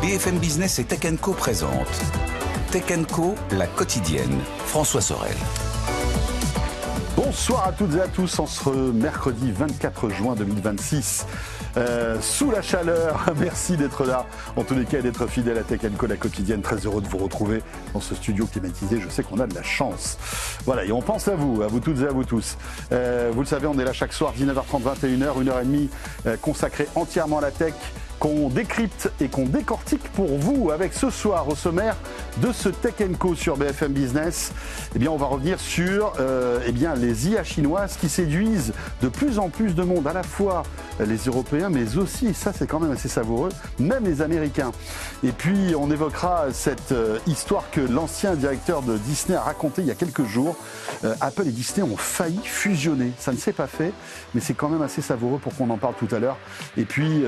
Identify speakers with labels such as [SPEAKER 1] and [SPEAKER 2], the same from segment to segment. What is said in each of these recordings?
[SPEAKER 1] BFM Business et Tech & Co présente Tech & Co, la quotidienne. François Sorel.
[SPEAKER 2] Bonsoir à toutes et à tous, en ce mercredi 24 juin 2026. Sous la chaleur, merci d'être là, en tous les cas d'être fidèle à Tech & Co, la quotidienne. Très heureux de vous retrouver dans ce studio climatisé, je sais qu'on a de la chance. Voilà, et on pense à vous toutes et à vous tous. Vous le savez, on est là chaque soir, 19h30, 21h, 1h30 consacrée entièrement à la tech, qu'on décrypte et qu'on décortique pour vous, avec ce soir au sommaire de ce Tech & Co sur BFM Business. Eh bien, on va revenir sur les IA chinoises qui séduisent de plus en plus de monde, à la fois les Européens, mais aussi, et ça c'est quand même assez savoureux, même les Américains. Et puis, on évoquera cette histoire que l'ancien directeur de Disney a racontée il y a quelques jours. Apple et Disney ont failli fusionner. Ça ne s'est pas fait, mais c'est quand même assez savoureux pour qu'on en parle tout à l'heure. Et puis,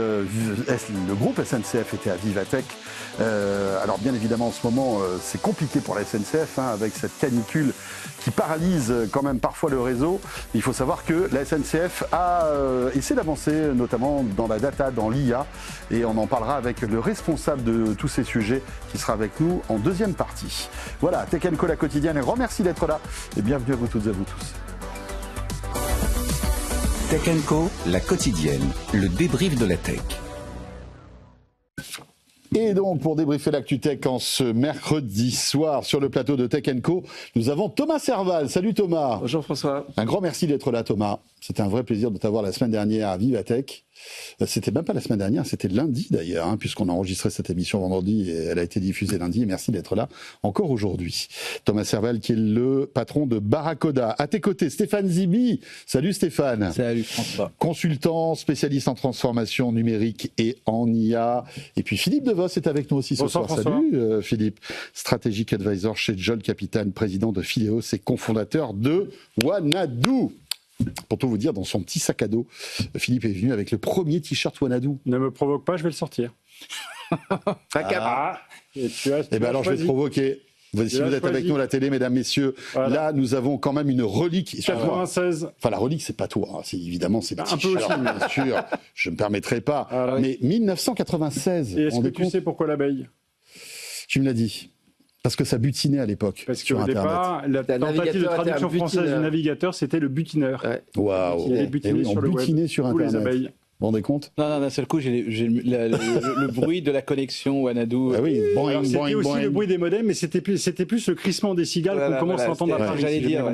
[SPEAKER 2] le groupe SNCF était à Vivatech. Alors bien évidemment en ce moment c'est compliqué pour la SNCF avec cette canicule qui paralyse quand même parfois le réseau. Il faut savoir que la SNCF a essayé d'avancer notamment dans la data, dans l'IA, et on en parlera avec le responsable de tous ces sujets qui sera avec nous en deuxième partie. Voilà, Tech & Co la quotidienne, un grand merci d'être là et bienvenue à vous toutes et à vous tous.
[SPEAKER 1] Tech & Co, la quotidienne, le débrief de la tech.
[SPEAKER 2] Et donc, pour débriefer l'actu tech en ce mercredi soir sur le plateau de Tech & Co, nous avons Thomas Serval. Salut Thomas.
[SPEAKER 3] Bonjour François.
[SPEAKER 2] Un grand merci d'être là Thomas. C'était un vrai plaisir de t'avoir la semaine dernière à Vivatech. C'était même pas la semaine dernière, c'était lundi d'ailleurs, puisqu'on a enregistré cette émission vendredi et elle a été diffusée lundi. Et merci d'être là encore aujourd'hui. Thomas Serval qui est le patron de Barracoda. À tes côtés, Stéphane Zibi. Salut Stéphane.
[SPEAKER 3] Salut François.
[SPEAKER 2] Consultant, spécialiste en transformation numérique et en IA. Et puis Philippe Devos est avec nous aussi ce soir. Salut Philippe. Strategic Advisor chez Jol Capital, président de Phileos et cofondateur de Wanadoo. Pour tout vous dire, dans son petit sac à dos, Philippe est venu avec le premier t-shirt Wanadoo.
[SPEAKER 4] Ne me provoque pas, je vais le sortir.
[SPEAKER 2] Et bien alors je vais te provoquer. Si vous êtes avec nous à la télé, mesdames, messieurs, voilà. Là nous avons quand même une relique.
[SPEAKER 4] 96.
[SPEAKER 2] Enfin la relique, c'est pas toi, c'est évidemment c'est le
[SPEAKER 4] un peu aussi,
[SPEAKER 2] bien sûr. Je ne me permettrai pas. Voilà. Mais 1996.
[SPEAKER 4] Et est-ce que tu sais pourquoi l'abeille ?
[SPEAKER 2] Tu me l'as dit. Parce que ça butinait à l'époque.
[SPEAKER 4] Parce qu'au départ, la tentative de traduction française du navigateur, c'était le butineur.
[SPEAKER 2] Waouh.
[SPEAKER 4] Il allait butiner sur le web.
[SPEAKER 2] Sur Internet.
[SPEAKER 4] Les abeilles.
[SPEAKER 2] Vous vous rendez compte ?
[SPEAKER 3] Non, d'un seul coup, j'ai le bruit de la connexion Wanadoo.
[SPEAKER 2] Ah oui,
[SPEAKER 4] c'était aussi le bruit des modems, mais c'était plus le crissement des cigales qu'on commence à entendre à Paris.
[SPEAKER 3] J'allais dire.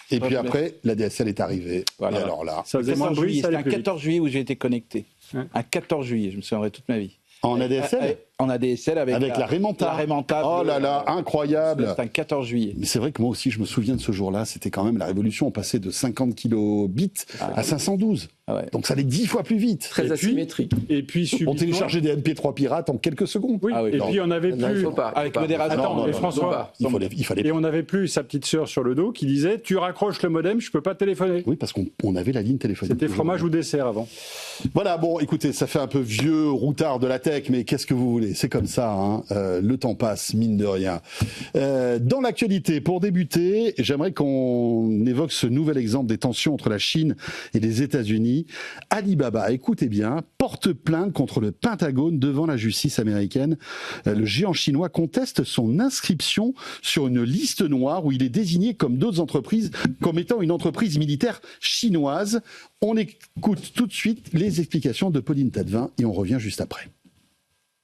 [SPEAKER 2] Et puis après, la DSL est arrivée. Voilà. Et alors là,
[SPEAKER 4] ça faisait moins de bruit.
[SPEAKER 3] C'était un 14 juillet où j'ai été connecté. Un 14 juillet, je me souviendrai toute ma vie.
[SPEAKER 2] En ADSL ?
[SPEAKER 3] En ADSL avec la
[SPEAKER 2] Raymanta.
[SPEAKER 3] La Raymanta.
[SPEAKER 2] Oh là là, incroyable.
[SPEAKER 3] C'était un 14 juillet.
[SPEAKER 2] Mais c'est vrai que moi aussi, je me souviens de ce jour-là. C'était quand même la révolution. On passait de 50 kilobits à 512. Ah ouais. Donc ça allait 10 fois plus vite.
[SPEAKER 3] Très asymétrique.
[SPEAKER 4] Et puis
[SPEAKER 2] on téléchargeait des MP3 pirates en quelques secondes.
[SPEAKER 4] Oui. Et puis on n'avait plus.
[SPEAKER 3] Avec modération.
[SPEAKER 4] Attends, François.
[SPEAKER 2] Il fallait.
[SPEAKER 4] Et on n'avait plus sa petite sœur sur le dos qui disait tu raccroches le modem, je peux pas téléphoner.
[SPEAKER 2] Oui, parce qu'on avait la ligne téléphonique.
[SPEAKER 4] C'était fromage ou dessert avant.
[SPEAKER 2] Voilà. Bon, écoutez, ça fait un peu vieux routard de la tech, mais qu'est-ce que vous voulez ? C'est comme ça. Le temps passe, mine de rien. Dans l'actualité, pour débuter, j'aimerais qu'on évoque ce nouvel exemple des tensions entre la Chine et les États-Unis. Alibaba, écoutez bien, porte plainte contre le Pentagone devant la justice américaine. Le géant chinois conteste son inscription sur une liste noire où il est désigné comme d'autres entreprises comme étant une entreprise militaire chinoise. On écoute tout de suite les explications de Pauline Tadevin et on revient juste après.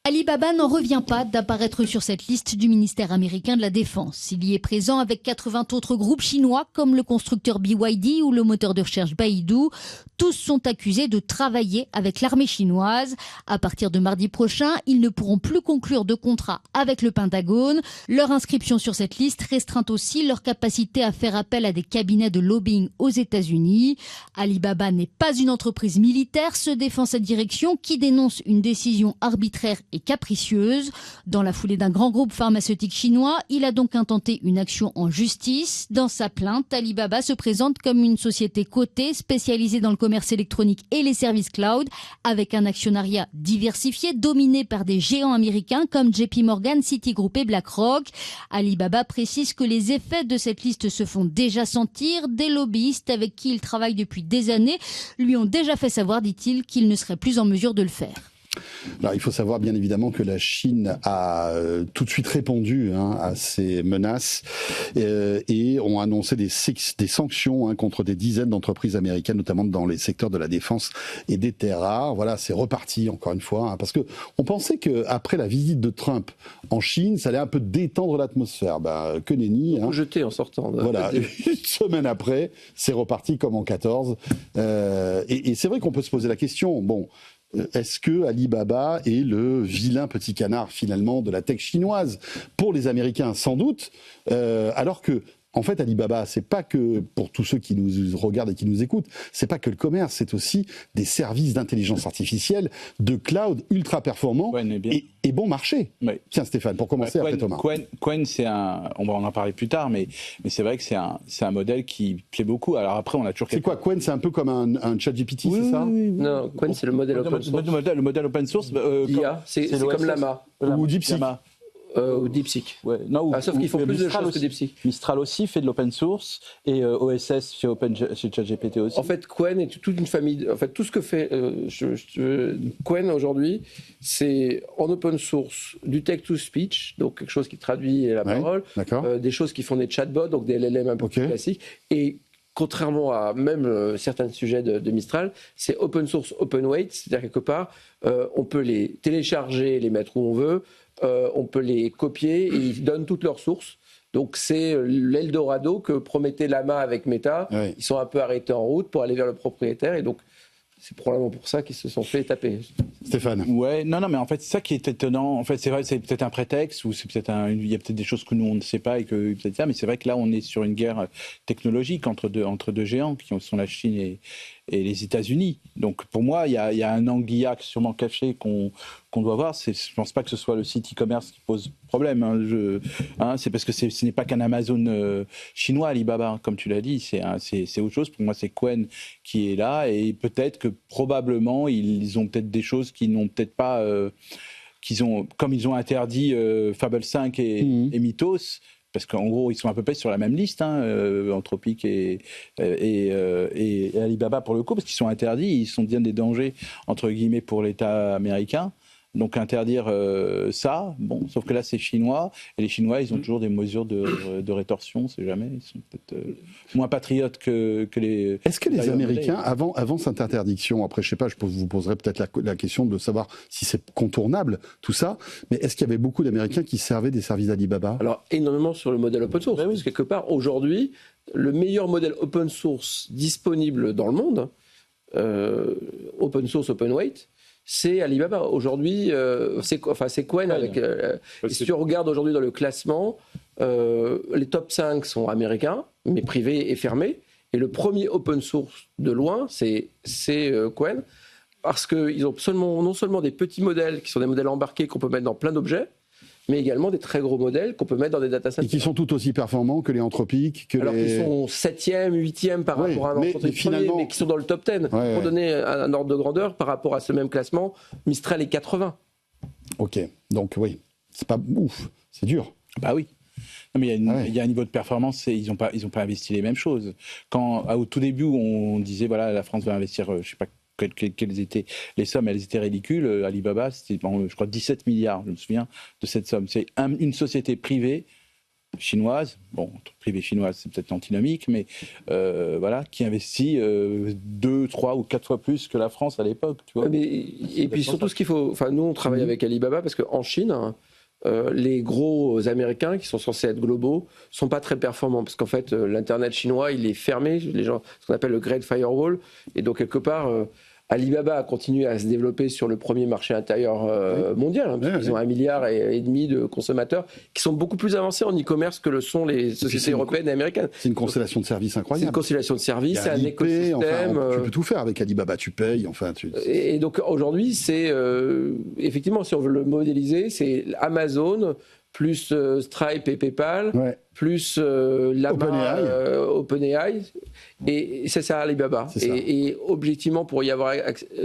[SPEAKER 5] Alibaba n'en revient pas d'apparaître sur cette liste du ministère américain de la Défense. Il y est présent avec 80 autres groupes chinois comme le constructeur BYD ou le moteur de recherche Baidu. Tous sont accusés de travailler avec l'armée chinoise. À partir de mardi prochain, ils ne pourront plus conclure de contrat avec le Pentagone. Leur inscription sur cette liste restreint aussi leur capacité à faire appel à des cabinets de lobbying aux États-Unis. Alibaba n'est pas une entreprise militaire, se défend sa direction qui dénonce une décision arbitraire et capricieuse. Dans la foulée d'un grand groupe pharmaceutique chinois, il a donc intenté une action en justice. Dans sa plainte, Alibaba se présente comme une société cotée spécialisée dans le commerce électronique et les services cloud, avec un actionnariat diversifié dominé par des géants américains comme JP Morgan, Citigroup et BlackRock. Alibaba précise que les effets de cette liste se font déjà sentir. Des lobbyistes avec qui il travaille depuis des années lui ont déjà fait savoir, dit-il, qu'il ne serait plus en mesure de le faire.
[SPEAKER 2] Alors, il faut savoir bien évidemment que la Chine a tout de suite répondu à ces menaces et ont annoncé des sanctions contre des dizaines d'entreprises américaines, notamment dans les secteurs de la défense et des terres rares. Voilà, c'est reparti encore une fois, parce que on pensait que après la visite de Trump en Chine, ça allait un peu détendre l'atmosphère. Que nenni.
[SPEAKER 6] Jeté en sortant.
[SPEAKER 2] Voilà, une semaine après, c'est reparti comme en 14. Et c'est vrai qu'on peut se poser la question. Bon. Est-ce que Alibaba est le vilain petit canard finalement de la tech chinoise pour les Américains? Sans doute, alors que en fait, Alibaba, c'est pas que, pour tous ceux qui nous regardent et qui nous écoutent, c'est pas que le commerce, c'est aussi des services d'intelligence artificielle, de cloud ultra performants et bon marché.
[SPEAKER 3] Oui.
[SPEAKER 2] Tiens Stéphane, pour commencer, après Thomas.
[SPEAKER 3] Qwen, on va en parler plus tard, mais c'est vrai que c'est un modèle qui plaît beaucoup. Alors après, on a toujours...
[SPEAKER 2] C'est quoi, Qwen? C'est un peu comme un ChatGPT, c'est ça?
[SPEAKER 6] Oui. Non, Qwen, c'est le modèle open source.
[SPEAKER 3] Le modèle open source.
[SPEAKER 6] IA, c'est comme Llama.
[SPEAKER 2] Ou DeepSeek.
[SPEAKER 6] Ou DeepSeek.
[SPEAKER 3] Ouais, non,
[SPEAKER 6] sauf qu'ils font plus de choses que DeepSeek.
[SPEAKER 3] Mistral aussi fait de l'open source et OSS chez ChatGPT aussi.
[SPEAKER 6] En fait, Qwen est toute une famille. En fait, tout ce que fait Qwen aujourd'hui, c'est en open source du text-to-speech, donc quelque chose qui traduit la parole, des choses qui font des chatbots, donc des LLM un peu plus classiques, et contrairement à même certains sujets de Mistral, c'est open source, open weight, c'est-à-dire quelque part, on peut les télécharger, les mettre où on veut. On peut les copier et ils donnent toutes leurs sources. Donc c'est l'Eldorado que promettait Llama avec Meta. Oui. Ils sont un peu arrêtés en route pour aller vers le propriétaire et donc c'est probablement pour ça qu'ils se sont fait taper.
[SPEAKER 2] Stéphane.
[SPEAKER 3] Ouais, non, mais en fait c'est ça qui est étonnant. En fait c'est vrai, c'est peut-être un prétexte ou c'est peut-être il y a peut-être des choses que nous on ne sait pas et que peut-être ça. Mais c'est vrai que là on est sur une guerre technologique entre deux géants qui sont la Chine et les États-Unis. Donc pour moi il y a un angle sûrement caché qu'on doit voir. Je pense pas que ce soit le site e-commerce qui pose problème. C'est parce que ce n'est pas qu'un Amazon chinois, Alibaba, comme tu l'as dit. C'est autre chose. Pour moi, c'est Qwen qui est là et peut-être que probablement ils ont peut-être des choses qui n'ont peut-être pas, comme ils ont interdit Fable 5 et Mythos. Parce qu'en gros, ils sont à peu près sur la même liste, Anthropic et Alibaba pour le coup, parce qu'ils sont interdits, ils sont bien des dangers, entre guillemets, pour l'État américain. Donc interdire ça, bon, sauf que là c'est chinois, et les Chinois ils ont toujours des mesures de rétorsion, on sait jamais, ils sont peut-être moins patriotes que les...
[SPEAKER 2] Est-ce que les Américains, avant cette interdiction, après je sais pas, je vous poserai peut-être la question de savoir si c'est contournable tout ça, mais est-ce qu'il y avait beaucoup d'Américains qui servaient des services d'Alibaba?
[SPEAKER 6] Alors énormément sur le modèle open source, parce que quelque part aujourd'hui, le meilleur modèle open source disponible dans le monde, open source, open weight, c'est Alibaba. Aujourd'hui, c'est Qwen avec... si tu regardes aujourd'hui dans le classement, les top 5 sont américains, mais privés et fermés. Et le premier open source de loin, c'est Qwen, parce qu'ils ont non seulement des petits modèles, qui sont des modèles embarqués qu'on peut mettre dans plein d'objets, mais également des très gros modèles qu'on peut mettre dans des data centers.
[SPEAKER 2] Et qui sont tout aussi performants que les Anthropic,
[SPEAKER 6] Alors qu'ils sont 7e, 8e par rapport à un Anthropic premier, mais qui sont dans le top 10. Pour donner un ordre de grandeur, par rapport à ce même classement, Mistral est 80.
[SPEAKER 2] Ok, donc oui, c'est pas ouf, c'est dur.
[SPEAKER 3] Bah oui. Non, mais il y a un niveau de performance et ils ont pas investi les mêmes choses. Au tout début, on disait, voilà, la France va investir, je sais pas, quelles étaient les sommes, elles étaient ridicules. Alibaba, c'était, je crois, 17 milliards, je me souviens de cette somme. C'est une société privée chinoise, privée chinoise, c'est peut-être antinomique, mais qui investit 2, 3 ou 4 fois plus que la France à l'époque. Tu vois.
[SPEAKER 6] Et puis surtout, ce qu'il faut... nous, on travaille avec Alibaba parce qu'en Chine... les gros Américains qui sont censés être globaux sont pas très performants parce qu'en fait l'internet chinois il est fermé, ce qu'on appelle le Great Firewall, et donc quelque part Alibaba a continué à se développer sur le premier marché intérieur mondial, ils ont 1,5 milliard de consommateurs qui sont beaucoup plus avancés en e-commerce que le sont les sociétés européennes et américaines.
[SPEAKER 2] C'est une constellation de services incroyable.
[SPEAKER 6] C'est une constellation de services, c'est un écosystème.
[SPEAKER 2] Tu peux tout faire avec Alibaba, tu payes.
[SPEAKER 6] Et donc aujourd'hui, c'est effectivement, si on veut le modéliser, c'est Amazon plus Stripe et PayPal, plus OpenAI, et c'est ça Alibaba. Et objectivement, pour y avoir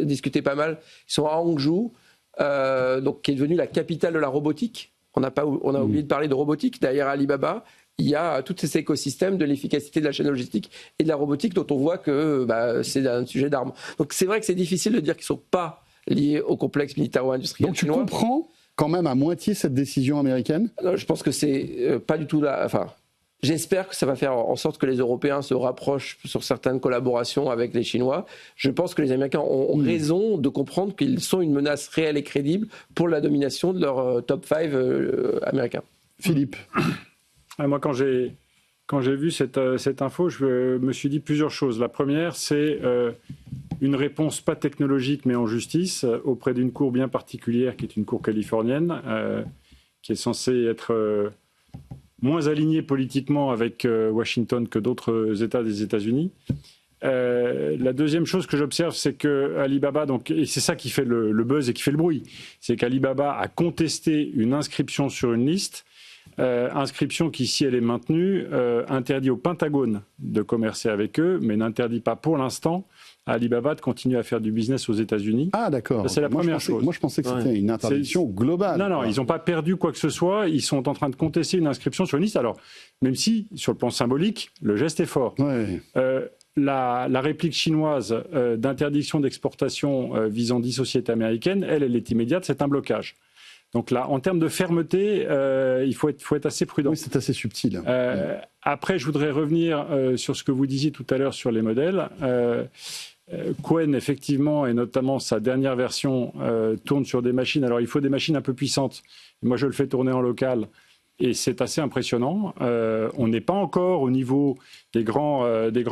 [SPEAKER 6] discuté pas mal, ils sont à Hangzhou, qui est devenue la capitale de la robotique. On a oublié de parler de robotique. Derrière Alibaba, il y a tout cet écosystème de l'efficacité de la chaîne logistique et de la robotique dont on voit que c'est un sujet d'armes. Donc c'est vrai que c'est difficile de dire qu'ils ne sont pas liées au complexe militaro-industriel.
[SPEAKER 2] Donc tu comprends quand même à moitié cette décision américaine?
[SPEAKER 6] Non, je pense que c'est pas du tout là. Enfin, j'espère que ça va faire en sorte que les Européens se rapprochent sur certaines collaborations avec les Chinois. Je pense que les Américains ont raison de comprendre qu'ils sont une menace réelle et crédible pour la domination de leur top 5 américain.
[SPEAKER 2] Philippe.
[SPEAKER 4] Moi, quand j'ai vu cette info, je me suis dit plusieurs choses. La première, c'est une réponse pas technologique mais en justice auprès d'une cour bien particulière qui est une cour californienne qui est censée être moins alignée politiquement avec Washington que d'autres États des États-Unis. La deuxième chose que j'observe, c'est que Alibaba, et c'est ça qui fait le buzz et qui fait le bruit, c'est qu'Alibaba a contesté une inscription sur une liste. Inscription qui, si elle est maintenue, interdit au Pentagone de commercer avec eux, mais n'interdit pas pour l'instant à Alibaba de continuer à faire du business aux États-Unis.
[SPEAKER 2] Ah d'accord.
[SPEAKER 4] C'est la première chose.
[SPEAKER 2] Moi je pensais que c'était une interdiction globale.
[SPEAKER 4] Non, ils n'ont pas perdu quoi que ce soit. Ils sont en train de contester une inscription sur une liste. Alors, même si, sur le plan symbolique, le geste est fort.
[SPEAKER 2] Ouais.
[SPEAKER 4] La réplique chinoise d'interdiction d'exportation visant 10 sociétés américaines, elle est immédiate, c'est un blocage. Donc là, en termes de fermeté, il faut être assez prudent.
[SPEAKER 2] Oui, c'est assez subtil.
[SPEAKER 4] Après, je voudrais revenir sur ce que vous disiez tout à l'heure sur les modèles. Qwen, effectivement, et notamment sa dernière version, tourne sur des machines. Alors, il faut des machines un peu puissantes. Moi, je le fais tourner en local. Et c'est assez impressionnant. On n'est pas encore au niveau des grands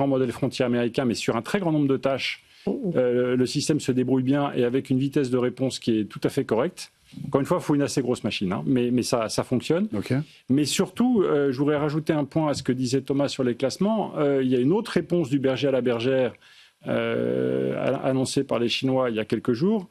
[SPEAKER 4] modèles frontières américains, mais sur un très grand nombre de tâches, le système se débrouille bien et avec une vitesse de réponse qui est tout à fait correcte. Encore une fois, il faut une assez grosse machine, hein, mais ça fonctionne.
[SPEAKER 2] Okay.
[SPEAKER 4] Mais surtout, je voudrais rajouter un point à ce que disait Thomas sur les classements. Il y a une autre réponse du berger à la bergère annoncée par les Chinois il y a quelques jours,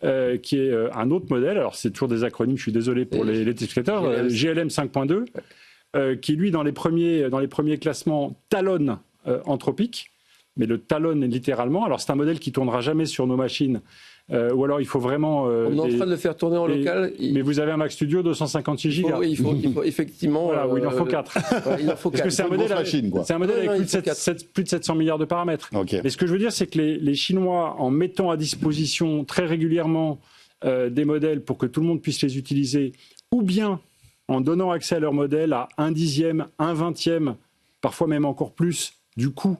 [SPEAKER 4] qui est un autre modèle. Alors, c'est toujours des acronymes, je suis désolé pour les téléspectateurs. GLM 5.2, qui, lui, dans les premiers classements, talonne Anthropic. Mais le talonne littéralement. Alors, c'est un modèle qui ne tournera jamais sur nos machines. Ou alors il faut vraiment.
[SPEAKER 6] On est en train de le faire tourner en local.
[SPEAKER 4] Mais vous avez un Mac Studio 256 Go.
[SPEAKER 6] Oui, il faut effectivement.
[SPEAKER 4] Voilà, il en faut 4.
[SPEAKER 6] Il en faut 4.
[SPEAKER 4] Parce que c'est un modèle avec plus de 700 milliards de paramètres.
[SPEAKER 2] Okay.
[SPEAKER 4] Mais ce que je veux dire, c'est que les Chinois, en mettant à disposition très régulièrement des modèles pour que tout le monde puisse les utiliser, ou bien en donnant accès à leurs modèles à 1/10, 1/20, parfois même encore plus du coût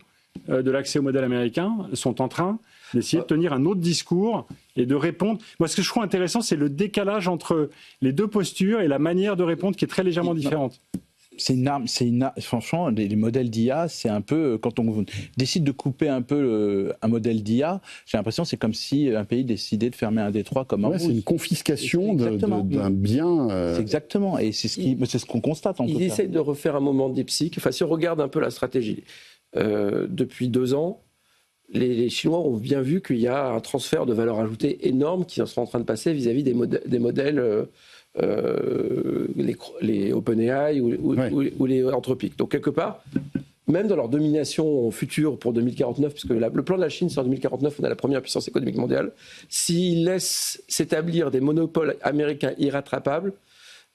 [SPEAKER 4] de l'accès au modèle américain, sont en train d'essayer de tenir un autre discours et de répondre. Moi, ce que je trouve intéressant, c'est le décalage entre les deux postures et la manière de répondre qui est très légèrement différente.
[SPEAKER 3] C'est une arme. Franchement, les modèles d'IA, c'est un peu quand on décide de couper un peu un modèle d'IA. J'ai l'impression que c'est comme si un pays décidait de fermer un détroit comme un rouge.
[SPEAKER 2] C'est une confiscation d'un bien.
[SPEAKER 3] C'est exactement, et c'est ce qu'on constate en tout cas.
[SPEAKER 6] Ils essayent de refaire un moment DeepSeek. Enfin, si on regarde un peu la stratégie, depuis 2 ans. Les Chinois ont bien vu qu'il y a un transfert de valeur ajoutée énorme qui sont en train de passer vis-à-vis des modèles, les OpenAI ou les Anthropic. Donc quelque part, même dans leur domination future pour 2049, puisque le plan de la Chine c'est en 2049, on a la première puissance économique mondiale, s'ils laissent s'établir des monopoles américains irrattrapables,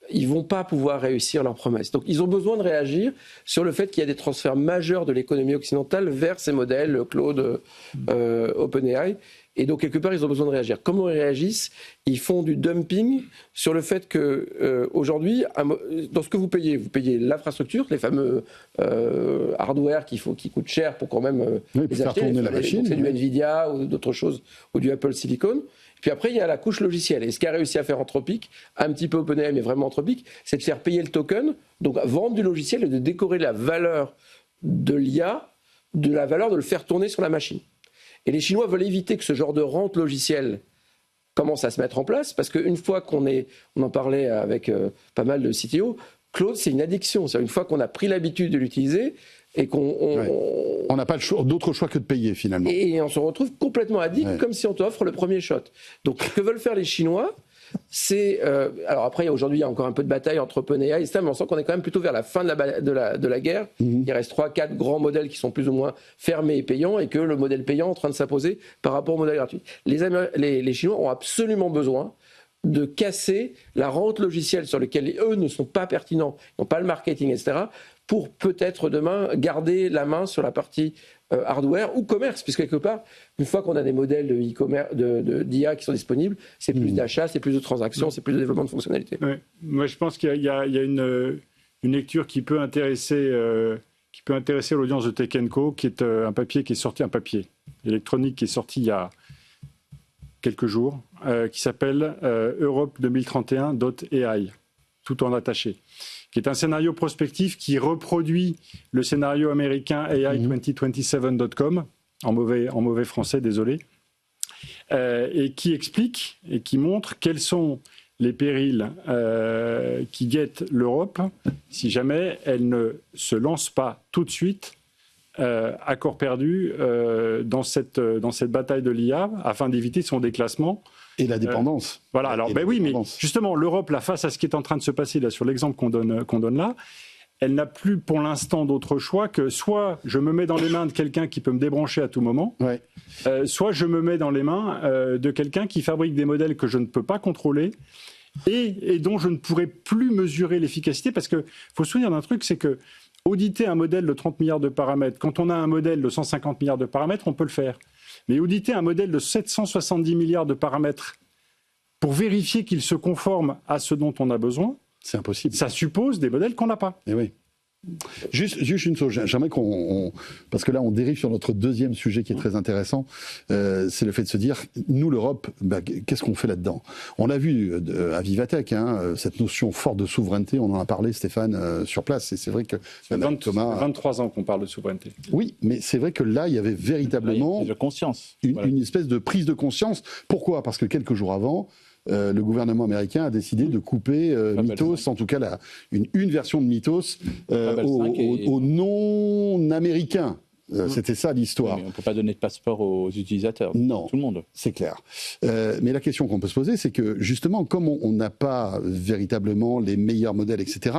[SPEAKER 6] ils ne vont pas pouvoir réussir leurs promesses. Donc ils ont besoin de réagir sur le fait qu'il y a des transferts majeurs de l'économie occidentale vers ces modèles Claude, OpenAI. Et donc quelque part, ils ont besoin de réagir. Comment ils réagissent? Ils font du dumping sur le fait que aujourd'hui, dans ce que vous payez l'infrastructure, les fameux hardware qui coûtent cher pour quand même les acheter.
[SPEAKER 2] Tourner la machine.
[SPEAKER 6] C'est du Nvidia ou d'autres choses, ou du Apple Silicon. Puis après, il y a la couche logicielle. Et ce qu'a réussi à faire Anthropic, un petit peu OpenAI, mais vraiment Anthropic, c'est de faire payer le token, donc vendre du logiciel et de décorer la valeur de l'IA, de la valeur de le faire tourner sur la machine. Et les Chinois veulent éviter que ce genre de rente logicielle commence à se mettre en place, parce qu'une fois on en parlait avec pas mal de CTO, Claude, c'est une addiction. C'est une fois qu'on a pris l'habitude de l'utiliser, et
[SPEAKER 2] on n'a pas d'autre choix que de payer finalement.
[SPEAKER 6] Et on se retrouve complètement addict, comme si on t'offre le premier shot. Donc ce que veulent faire les Chinois, c'est... alors après, aujourd'hui, il y a encore un peu de bataille entre OpenAI et ça, mais on sent qu'on est quand même plutôt vers la fin de la guerre. Il reste 3-4 grands modèles qui sont plus ou moins fermés et payants, et que le modèle payant est en train de s'imposer par rapport au modèle gratuit. Les Chinois ont absolument besoin de casser la rente logicielle sur laquelle eux ne sont pas pertinents, n'ont pas le marketing, etc., pour peut-être demain garder la main sur la partie hardware ou commerce, puisque quelque part, une fois qu'on a des modèles de e-commerce, d'IA qui sont disponibles, c'est plus d'achats, c'est plus de transactions, c'est plus de développement de fonctionnalités.
[SPEAKER 4] Ouais. Moi, je pense qu'il y a une lecture qui peut intéresser l'audience de Tech & Co, qui est un papier électronique qui est sorti il y a quelques jours, qui s'appelle Europe 2031.ai, tout en attaché, qui est un scénario prospectif qui reproduit le scénario américain AI2027.com, en mauvais français, désolé, et qui explique et qui montre quels sont les périls qui guettent l'Europe si jamais elle ne se lance pas tout de suite à corps perdu dans cette bataille de l'IA afin d'éviter son déclassement.
[SPEAKER 2] Et la dépendance.
[SPEAKER 4] Voilà, alors oui, mais justement, l'Europe, là, face à ce qui est en train de se passer là, sur l'exemple qu'on donne là, elle n'a plus pour l'instant d'autre choix que soit je me mets dans les mains de quelqu'un qui peut me débrancher à tout moment, soit je me mets dans les mains de quelqu'un qui fabrique des modèles que je ne peux pas contrôler et dont je ne pourrai plus mesurer l'efficacité, parce qu'il faut se souvenir d'un truc, c'est que auditer un modèle de 30 milliards de paramètres, quand on a un modèle de 150 milliards de paramètres, on peut le faire. Mais auditer un modèle de 770 milliards de paramètres pour vérifier qu'il se conforme à ce dont on a besoin,
[SPEAKER 2] c'est impossible.
[SPEAKER 4] Ça suppose des modèles qu'on n'a pas.
[SPEAKER 2] Et oui. Juste une chose, j'aimerais parce que là on dérive sur notre deuxième sujet qui est très intéressant, c'est le fait de se dire, nous l'Europe, qu'est-ce qu'on fait là-dedans? On a vu à Vivatech cette notion forte de souveraineté, on en a parlé Stéphane sur place, et c'est vrai que...
[SPEAKER 4] Ça fait 23 ans qu'on parle de souveraineté.
[SPEAKER 2] Oui, mais c'est vrai que là il y avait véritablement une espèce de prise de conscience. Pourquoi? Parce que quelques jours avant, le gouvernement américain a décidé de couper Mythos, en tout cas une version de Mythos aux non-américains. C'était ça l'histoire.
[SPEAKER 3] Oui, on ne peut pas donner de passeport aux utilisateurs.
[SPEAKER 2] Non,
[SPEAKER 3] tout le monde.
[SPEAKER 2] C'est clair. Mais la question qu'on peut se poser, c'est que justement, comme on n'a pas véritablement les meilleurs modèles, etc.,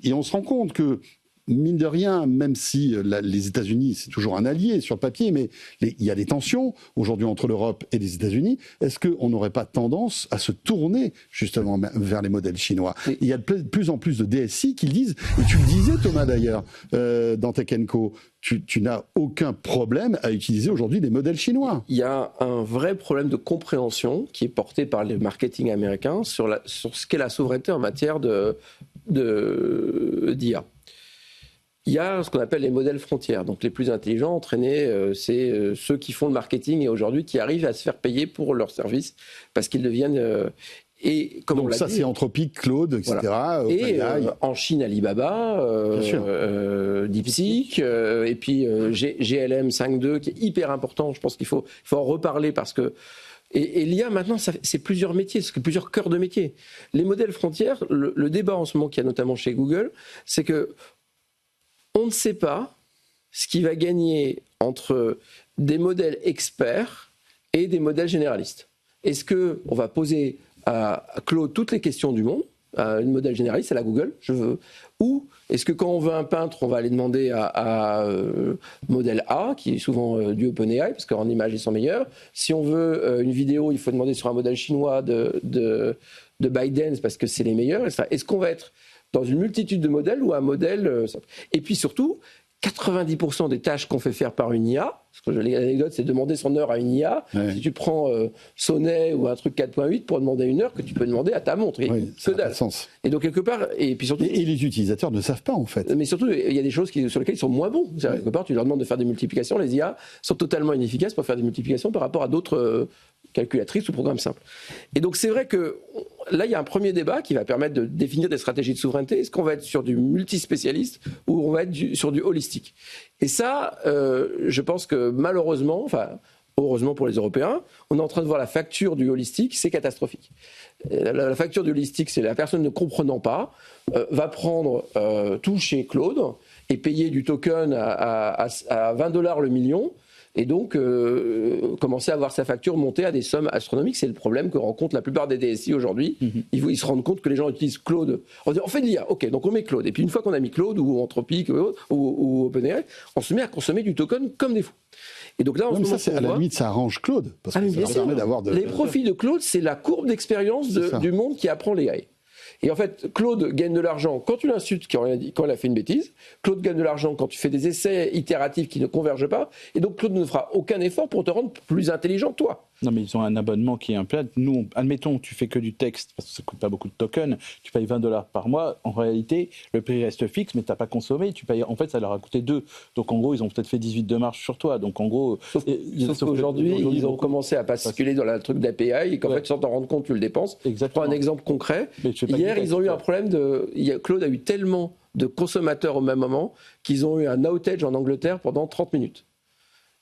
[SPEAKER 2] et on se rend compte que mine de rien, même si les États-Unis, c'est toujours un allié sur le papier, mais il y a des tensions aujourd'hui entre l'Europe et les États-Unis, est-ce qu'on n'aurait pas tendance à se tourner justement vers les modèles chinois? Il y a de plus en plus de DSI qui le disent, et tu le disais Thomas d'ailleurs, dans Tech & Co, tu n'as aucun problème à utiliser aujourd'hui des modèles chinois.
[SPEAKER 6] Il y a un vrai problème de compréhension qui est porté par le marketing américain sur ce qu'est la souveraineté en matière d'IA. Il y a ce qu'on appelle les modèles frontières. Donc les plus intelligents, entraînés, c'est ceux qui font le marketing et aujourd'hui qui arrivent à se faire payer pour leurs services parce qu'ils deviennent... et comme
[SPEAKER 2] donc ça, c'est Anthropic, Claude, etc.
[SPEAKER 6] Voilà. Et en Chine, Alibaba, DeepSeek, et puis GLM 5.2 qui est hyper important. Je pense qu'il faut en reparler parce que... Et l'IA, maintenant, c'est plusieurs métiers, c'est plusieurs cœurs de métiers. Les modèles frontières, le débat en ce moment qu'il y a notamment chez Google, c'est que on ne sait pas ce qui va gagner entre des modèles experts et des modèles généralistes. Est-ce qu'on va poser à Claude toutes les questions du monde, à un modèle généraliste, à la Google, ou est-ce que quand on veut un peintre, on va aller demander à modèle A, qui est souvent du OpenAI, parce qu'en image, ils sont meilleurs. Si on veut une vidéo, il faut demander sur un modèle chinois de ByteDance, parce que c'est les meilleurs. Est-ce qu'on va être dans une multitude de modèles ou un modèle... Et puis surtout, 90% des tâches qu'on fait faire par une IA, parce que l'anecdote, c'est demander son heure à une IA. Ouais. Si tu prends Sonnet ou un truc 4.8 pour demander une heure que tu peux demander à ta montre.
[SPEAKER 2] Oui, ça n'a pas de sens.
[SPEAKER 6] Et donc, quelque part... Et puis surtout...
[SPEAKER 2] Et les utilisateurs ne savent pas, en fait.
[SPEAKER 6] Mais surtout, il y a des choses sur lesquelles ils sont moins bons. Ouais. Quelque part, tu leur demandes de faire des multiplications. Les IA sont totalement inefficaces pour faire des multiplications par rapport à d'autres... calculatrice ou programme simple. Et donc c'est vrai que là il y a un premier débat qui va permettre de définir des stratégies de souveraineté. Est-ce qu'on va être sur du multispécialiste ou on va être sur du holistique? Et ça, je pense que malheureusement, enfin heureusement pour les Européens, on est en train de voir la facture du holistique, c'est catastrophique. La facture du holistique, c'est la personne ne comprenant pas, va prendre tout chez Claude et payer du token à $20 le million. Et donc, commencer à voir sa facture monter à des sommes astronomiques, c'est le problème que rencontrent la plupart des DSI aujourd'hui. Ils se rendent compte que les gens utilisent Claude. On fait de l'IA, ok, donc on met Claude. Et puis une fois qu'on a mis Claude ou Anthropic ou OpenAI, on se met à consommer du token comme des fous. Et donc là,
[SPEAKER 2] ça, c'est à la limite, ça arrange Claude. Parce que ça permet d'avoir
[SPEAKER 6] les profits de Claude, c'est la courbe d'expérience du monde qui apprend l'AI. Et en fait, Claude gagne de l'argent quand tu l'insultes, quand il a fait une bêtise. Claude gagne de l'argent quand tu fais des essais itératifs qui ne convergent pas. Et donc, Claude ne fera aucun effort pour te rendre plus intelligent que toi.
[SPEAKER 3] Non, mais ils ont un abonnement qui est un peu. Nous, admettons, tu fais que du texte, parce que ça ne coûte pas beaucoup de tokens, tu payes $20 par mois. En réalité, le prix reste fixe, mais tu n'as pas consommé. Tu payes, en fait, ça leur a coûté 2. Donc, en gros, ils ont peut-être fait 18 de marge sur toi. Donc, en gros.
[SPEAKER 6] Sauf qu'aujourd'hui, ils ont commencé à basculer dans le truc d'API et qu'en fait, sans t'en rendre compte, tu le dépenses.
[SPEAKER 3] Exactement.
[SPEAKER 6] Je prends un exemple concret. Hier, ils ont eu un problème Claude a eu tellement de consommateurs au même moment qu'ils ont eu un outage en Angleterre pendant 30 minutes.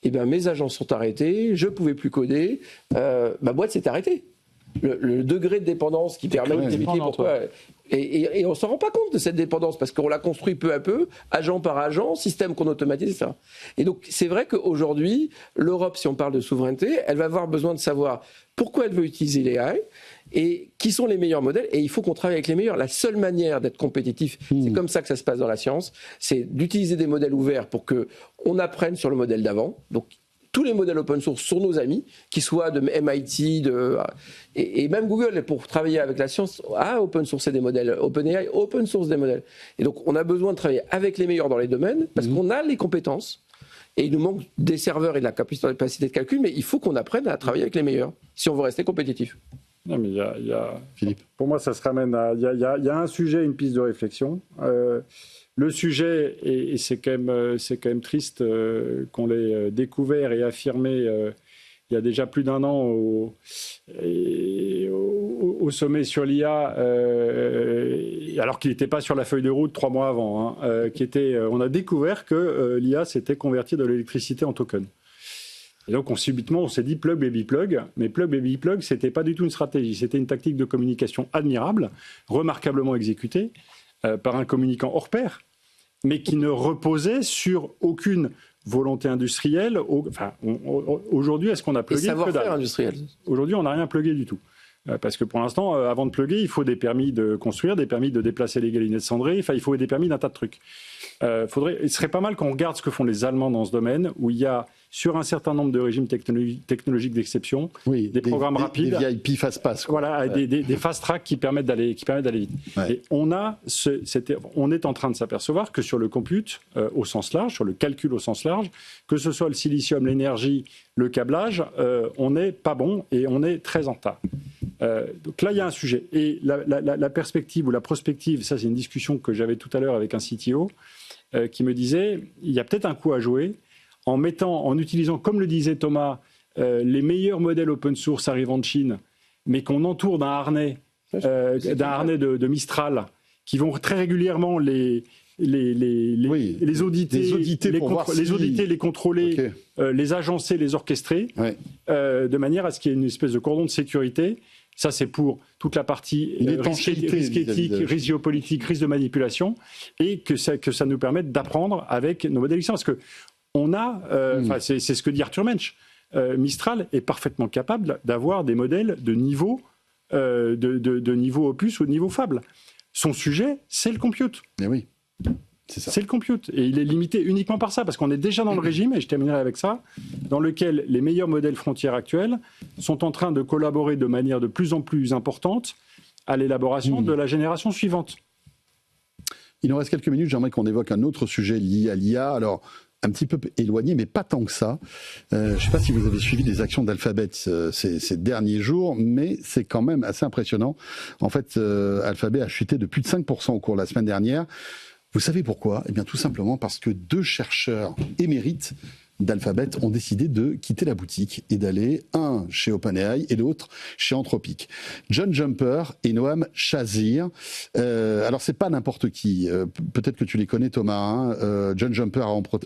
[SPEAKER 6] Eh bien, mes agents sont arrêtés, je ne pouvais plus coder, ma boîte s'est arrêtée. Le degré de dépendance qui permet d'éviter pourquoi. Et on ne s'en rend pas compte de cette dépendance parce qu'on l'a construit peu à peu, agent par agent, système qu'on automatise, etc. Et donc, c'est vrai qu'aujourd'hui, l'Europe, si on parle de souveraineté, elle va avoir besoin de savoir pourquoi elle veut utiliser l'AI et qui sont les meilleurs modèles. Et il faut qu'on travaille avec les meilleurs. La seule manière d'être compétitif, c'est comme ça que ça se passe dans la science, c'est d'utiliser des modèles ouverts pour qu'on apprenne sur le modèle d'avant. Donc, tous les modèles open source sont nos amis, qu'ils soient de MIT, et même Google, pour travailler avec la science, a open sourcé des modèles. OpenAI open source des modèles. Et donc, on a besoin de travailler avec les meilleurs dans les domaines, parce qu'on a les compétences. Et il nous manque des serveurs et de la capacité de calcul, mais il faut qu'on apprenne à travailler avec les meilleurs, si on veut rester compétitif.
[SPEAKER 4] Non, mais Philippe. Pour moi, ça se ramène à. Il y a un sujet, une piste de réflexion. Le sujet, et c'est quand même triste qu'on l'ait découvert et affirmé il y a déjà plus d'1 an au sommet sur l'IA, alors qu'il n'était pas sur la feuille de route 3 mois avant. On a découvert que l'IA s'était convertie de l'électricité en token. Et donc, subitement, on s'est dit plug, baby plug. Mais plug, baby plug, ce n'était pas du tout une stratégie. C'était une tactique de communication admirable, remarquablement exécutée par un communicant hors pair, mais qui ne reposait sur aucune volonté industrielle. Aujourd'hui, est-ce qu'on a plugué?
[SPEAKER 6] Et savoir-faire industriel.
[SPEAKER 4] Aujourd'hui, on n'a rien plugué du tout. Parce que pour l'instant, avant de pluguer, il faut des permis de construire, des permis de déplacer les galinets de cendrée, il faut des permis d'un tas de trucs. Il serait pas mal qu'on regarde ce que font les Allemands dans ce domaine, où il y a, sur un certain nombre de régimes technologiques d'exception, des programmes rapides.
[SPEAKER 2] Des VIP fast-pass.
[SPEAKER 4] Voilà, des fast-track qui permettent d'aller vite. Ouais. Et on est en train de s'apercevoir que sur le compute au sens large, sur le calcul au sens large, que ce soit le silicium, l'énergie, le câblage, on n'est pas bon et on est très en retard. Donc là, il y a un sujet. Et la perspective ou la prospective, ça c'est une discussion que j'avais tout à l'heure avec un CTO qui me disait, il y a peut-être un coup à jouer en utilisant, comme le disait Thomas, les meilleurs modèles open source arrivant de Chine, mais qu'on entoure d'un harnais de Mistral, qui vont très régulièrement les auditer, les contrôler, les agencer, les orchestrer, de manière à ce qu'il y ait une espèce de cordon de sécurité. Ça, c'est pour toute la partie risque éthique, risque géopolitique, risque de manipulation, et que ça nous permette d'apprendre avec nos modèles existants. Parce que c'est ce que dit Arthur Mensch. Mistral est parfaitement capable d'avoir des modèles de niveau, de niveau opus ou de niveau fable. Son sujet, c'est le compute.
[SPEAKER 2] Mais oui. C'est
[SPEAKER 4] le compute. Et il est limité uniquement par ça, parce qu'on est déjà dans le régime, et je terminerai avec ça, dans lequel les meilleurs modèles frontières actuels sont en train de collaborer de manière de plus en plus importante à l'élaboration de la génération suivante.
[SPEAKER 2] Il nous reste quelques minutes, j'aimerais qu'on évoque un autre sujet lié à l'IA. Alors, un petit peu éloigné, mais pas tant que ça. Je ne sais pas si vous avez suivi les actions d'Alphabet ces derniers jours, mais c'est quand même assez impressionnant. En fait, Alphabet a chuté de plus de 5% au cours de la semaine dernière. Vous savez pourquoi? Eh bien, tout simplement parce que 2 chercheurs émérites d'Alphabet ont décidé de quitter la boutique et d'aller, un chez OpenAI et l'autre chez Anthropic. John Jumper et Noam Chazir. Alors, c'est pas n'importe qui. Peut-être que tu les connais, Thomas. John Jumper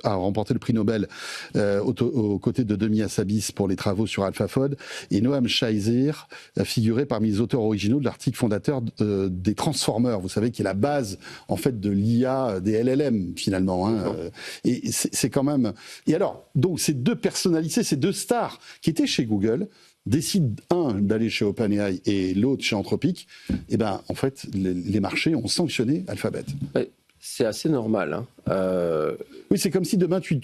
[SPEAKER 2] a remporté le prix Nobel aux côtés de Demi Hassabis pour les travaux sur AlphaFold. Et Noam Chazir a figuré parmi les auteurs originaux de l'article fondateur des Transformers. Vous savez, qui est la base, en fait, de l'IA, des LLM, finalement. Et c'est quand même... Et alors, donc, ces 2 personnalités, ces 2 stars qui étaient chez Google, décident, un, d'aller chez OpenAI et l'autre chez Anthropic. Et bien, en fait, les marchés ont sanctionné Alphabet.
[SPEAKER 6] C'est assez normal.
[SPEAKER 2] Oui, c'est comme si demain, tu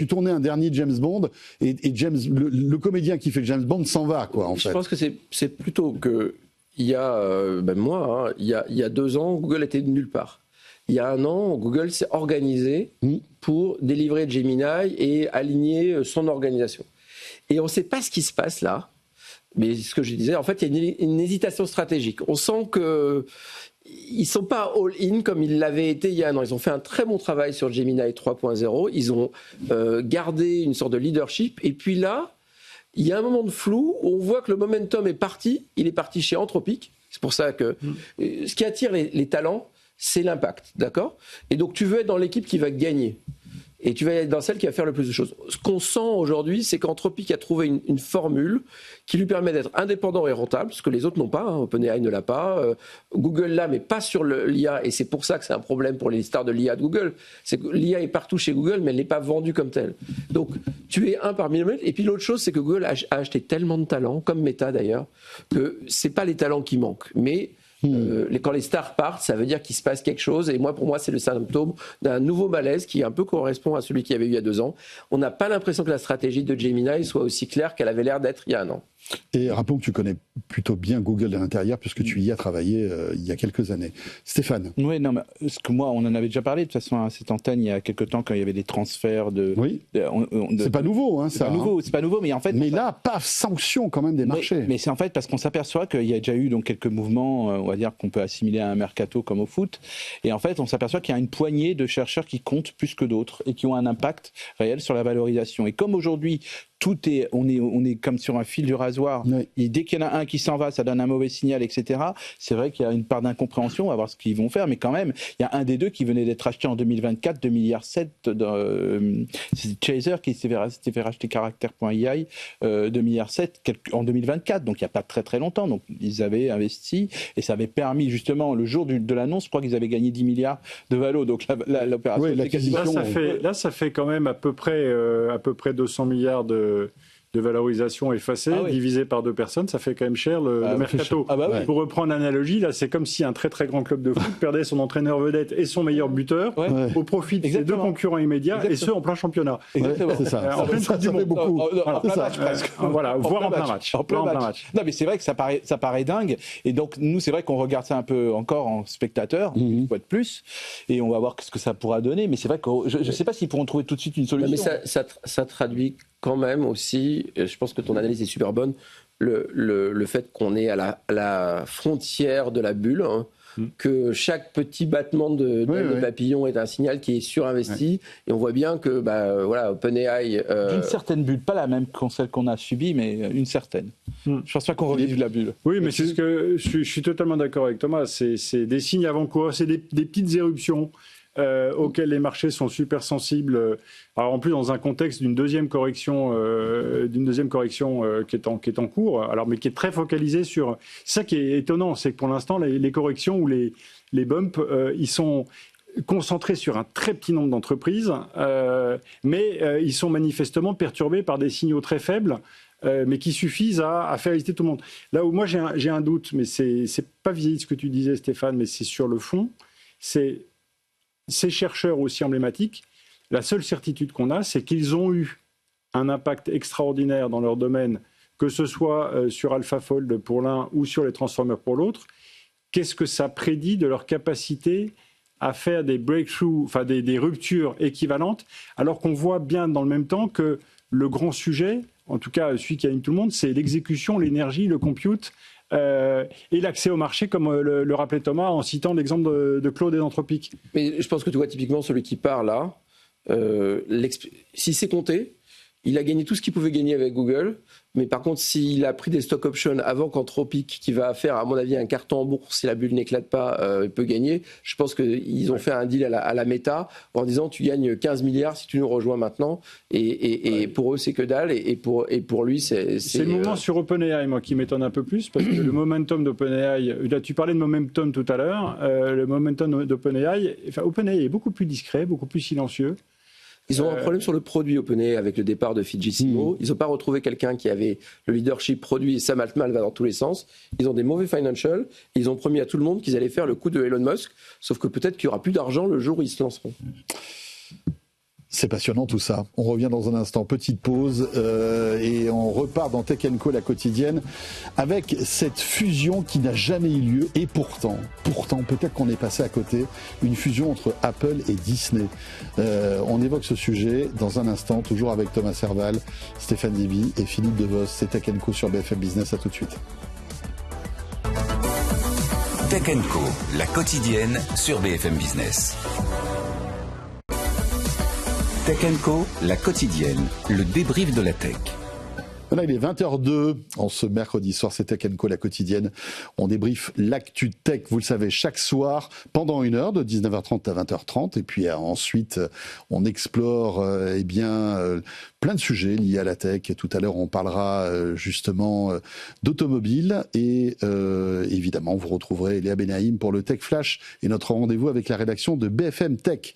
[SPEAKER 2] tournais un dernier James Bond et le comédien qui fait le James Bond s'en va, quoi, en fait.
[SPEAKER 6] Je pense que c'est plutôt que il y a 2 ans, Google était de nulle part. Il y a 1 an, Google s'est organisé pour délivrer Gemini et aligner son organisation. Et on ne sait pas ce qui se passe là. Mais ce que je disais, en fait, il y a une hésitation stratégique. On sent qu'ils ne sont pas all-in comme ils l'avaient été il y a 1 an. Ils ont fait un très bon travail sur Gemini 3.0. Ils ont gardé une sorte de leadership. Et puis là, il y a un moment de flou où on voit que le momentum est parti. Il est parti chez Anthropic. C'est pour ça que ce qui attire les talents, c'est l'impact. D'accord ? Et donc, tu veux être dans l'équipe qui va gagner. Et tu vas être dans celle qui va faire le plus de choses. Ce qu'on sent aujourd'hui, c'est qu'Anthropic a trouvé une formule qui lui permet d'être indépendant et rentable, ce que les autres n'ont pas. OpenAI ne l'a pas. Google l'a, mais pas sur l'IA. Et c'est pour ça que c'est un problème pour les stars de l'IA de Google. C'est que l'IA est partout chez Google, mais elle n'est pas vendue comme telle. Donc, tu es un parmi les autres. Et puis l'autre chose, c'est que Google a acheté tellement de talents, comme Meta d'ailleurs, que c'est pas les talents qui manquent. Mais quand les stars partent, ça veut dire qu'il se passe quelque chose. Et pour moi, c'est le symptôme d'un nouveau malaise qui un peu correspond à celui qu'il y avait eu il y a 2 ans. On n'a pas l'impression que la stratégie de Gemini soit aussi claire qu'elle avait l'air d'être il y a 1 an.
[SPEAKER 2] Et rappelons que tu connais plutôt bien Google de l'intérieur puisque tu y as travaillé il y a quelques années. Stéphane.
[SPEAKER 3] Oui, non, mais ce que moi, on en avait déjà parlé de toute façon à cette antenne il y a quelques temps quand il y avait des transferts de.
[SPEAKER 2] Oui. C'est pas nouveau, hein, ça.
[SPEAKER 3] C'est pas nouveau, mais en fait.
[SPEAKER 2] Mais là, paf, sanction quand même des marchés.
[SPEAKER 3] Mais c'est en fait parce qu'on s'aperçoit qu'il y a déjà eu donc quelques mouvements, on va dire qu'on peut assimiler à un mercato comme au foot, et en fait, on s'aperçoit qu'il y a une poignée de chercheurs qui comptent plus que d'autres et qui ont un impact réel sur la valorisation. Et comme aujourd'hui, on est comme sur un fil du rasoir.
[SPEAKER 2] Oui.
[SPEAKER 3] Et dès qu'il y en a un qui s'en va, ça donne un mauvais signal, etc. C'est vrai qu'il y a une part d'incompréhension, on va voir ce qu'ils vont faire, mais quand même, il y a un des deux qui venait d'être acheté en 2024, 2,7 milliards. C'est Chaser qui s'est fait racheter Character.ai, 2,7 milliards en 2024, donc il n'y a pas très très longtemps. Donc ils avaient investi et ça avait permis justement, le jour de l'annonce, je crois qu'ils avaient gagné 10 milliards de valo. Donc l'opération.
[SPEAKER 2] Oui,
[SPEAKER 4] là, ça fait quand même à peu près 200 milliards de valorisation effacée, divisé par 2 personnes, ça fait quand même cher le mercato. Pour reprendre l'analogie, là, c'est comme si un très très grand club de foot perdait son entraîneur vedette et son meilleur buteur au profit de ses 2 concurrents immédiats et ceux en plein championnat.
[SPEAKER 2] Exactement. C'est ça.
[SPEAKER 4] En pleine Coupe du Monde.
[SPEAKER 2] Beaucoup.
[SPEAKER 3] En plein match presque.
[SPEAKER 4] Voilà, voire en plein match.
[SPEAKER 3] En plein match. Non, mais c'est vrai que ça paraît dingue. Et donc, nous, c'est vrai qu'on regarde ça un peu encore en spectateur, une fois de plus, et on va voir ce que ça pourra donner. Mais c'est vrai que je ne sais pas s'ils pourront trouver tout de suite une solution.
[SPEAKER 6] Mais ça traduit quand même aussi, je pense que ton analyse est super bonne, le fait qu'on est à la frontière de la bulle, hein, que chaque petit battement de papillon est un signal qui est surinvesti, et on voit bien que OpenAI...
[SPEAKER 3] D'une certaine bulle, pas la même que celle qu'on a subie, mais une certaine. Je pense pas qu'on revive la bulle.
[SPEAKER 4] Oui, mais c'est ce que je suis totalement d'accord avec Thomas, c'est des signes avant-coureurs, c'est des petites éruptions auxquels les marchés sont super sensibles. Alors en plus dans un contexte d'une deuxième correction qui est en cours, alors mais qui est très focalisée sur. C'est ça qui est étonnant, c'est que pour l'instant les corrections ou les bumps, ils sont concentrés sur un très petit nombre d'entreprises, mais ils sont manifestement perturbés par des signaux très faibles. Mais qui suffisent à faire hésiter tout le monde. Là où moi j'ai un doute, mais c'est pas vis-à-vis de ce que tu disais Stéphane, mais c'est sur le fond, c'est ces chercheurs aussi emblématiques, la seule certitude qu'on a, c'est qu'ils ont eu un impact extraordinaire dans leur domaine, que ce soit sur AlphaFold pour l'un ou sur les transformers pour l'autre. Qu'est-ce que ça prédit de leur capacité à faire des breakthroughs, enfin des ruptures équivalentes, alors qu'on voit bien dans le même temps que le grand sujet, en tout cas celui qui anime tout le monde, c'est l'exécution, l'énergie, le compute, et l'accès au marché, comme le rappelait Thomas en citant l'exemple de Claude et d'Anthropic.
[SPEAKER 6] Mais je pense que tu vois typiquement celui qui part là, si c'est compté, il a gagné tout ce qu'il pouvait gagner avec Google, mais par contre s'il a pris des stock options avant qu'Anthropic, qui va faire à mon avis un carton en bourse si la bulle n'éclate pas, peut gagner, je pense qu'ils ont fait un deal à la Meta en disant tu gagnes 15 milliards si tu nous rejoins maintenant, et pour eux c'est que dalle, et pour lui c'est
[SPEAKER 4] le moment sur OpenAI moi qui m'étonne un peu plus, parce que le momentum d'OpenAI, là tu parlais de momentum tout à l'heure, le momentum d'OpenAI, enfin OpenAI est beaucoup plus discret, beaucoup plus silencieux.
[SPEAKER 6] Ils ont un problème sur le produit OpenAI avec le départ de Fujitsu. Ils n'ont pas retrouvé quelqu'un qui avait le leadership produit, et Sam Altman va dans tous les sens. Ils ont des mauvais financials. Ils ont promis à tout le monde qu'ils allaient faire le coup de Elon Musk, sauf que peut-être qu'il n'y aura plus d'argent le jour où ils se lanceront.
[SPEAKER 2] C'est passionnant tout ça. On revient dans un instant, petite pause et on repart dans Tech & Co, la quotidienne, avec cette fusion qui n'a jamais eu lieu et pourtant, peut-être qu'on est passé à côté, une fusion entre Apple et Disney. On évoque ce sujet dans un instant, toujours avec Thomas Serval, Stéphane Zibi et Philippe Devos. C'est Tech & Co sur BFM Business, à tout de suite.
[SPEAKER 1] Tech & Co, la quotidienne sur BFM Business. Tech & Co, la quotidienne, le débrief de la tech.
[SPEAKER 2] Voilà, il est 20h02, en ce mercredi soir, c'est Tech & Co, la quotidienne. On débriefe l'actu tech, vous le savez, chaque soir, pendant une heure, de 19h30 à 20h30. Et puis ensuite, on explore plein de sujets liés à la tech. Tout à l'heure, on parlera justement d'automobile. Et évidemment, vous retrouverez Léa Benaïm pour le Tech Flash et notre rendez-vous avec la rédaction de BFM Tech.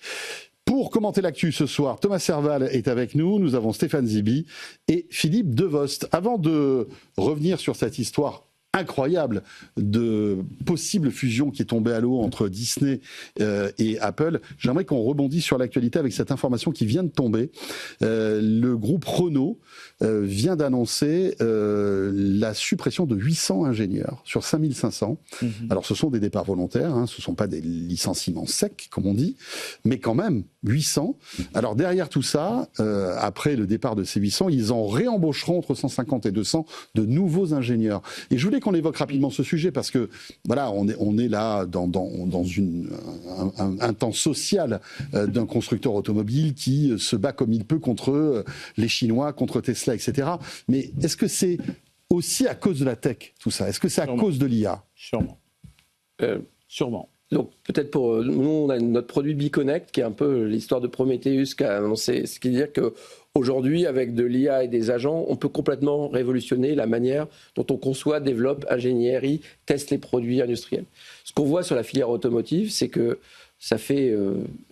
[SPEAKER 2] Pour commenter l'actu ce soir, Thomas Serval est avec nous, nous avons Stéphane Zibi et Philippe Devost. Avant de revenir sur cette histoire incroyable de possible fusion qui est tombée à l'eau entre Disney et Apple, j'aimerais qu'on rebondisse sur l'actualité avec cette information qui vient de tomber. Le groupe Renault vient d'annoncer la suppression de 800 ingénieurs sur 5500. Alors ce sont des départs volontaires, hein, ce ne sont pas des licenciements secs comme on dit, mais quand même 800. Alors derrière tout ça, après le départ de ces 800, ils en réembaucheront entre 150 et 200 de nouveaux ingénieurs. Et je voulais qu'on évoque rapidement ce sujet parce que voilà, on est là dans un temps social d'un constructeur automobile qui se bat comme il peut contre les Chinois, contre Tesla, etc. Mais est-ce que c'est aussi à cause de la tech, tout ça? Est-ce que c'est à cause de l'IA?
[SPEAKER 3] Sûrement. Sûrement.
[SPEAKER 6] Donc peut-être pour nous, on a notre produit BeConnect qui est un peu l'histoire de Prometheus qui a annoncé, ce qui veut dire qu'aujourd'hui, avec de l'IA et des agents, on peut complètement révolutionner la manière dont on conçoit, développe, ingénierie, teste les produits industriels. Ce qu'on voit sur la filière automotive, c'est que ça fait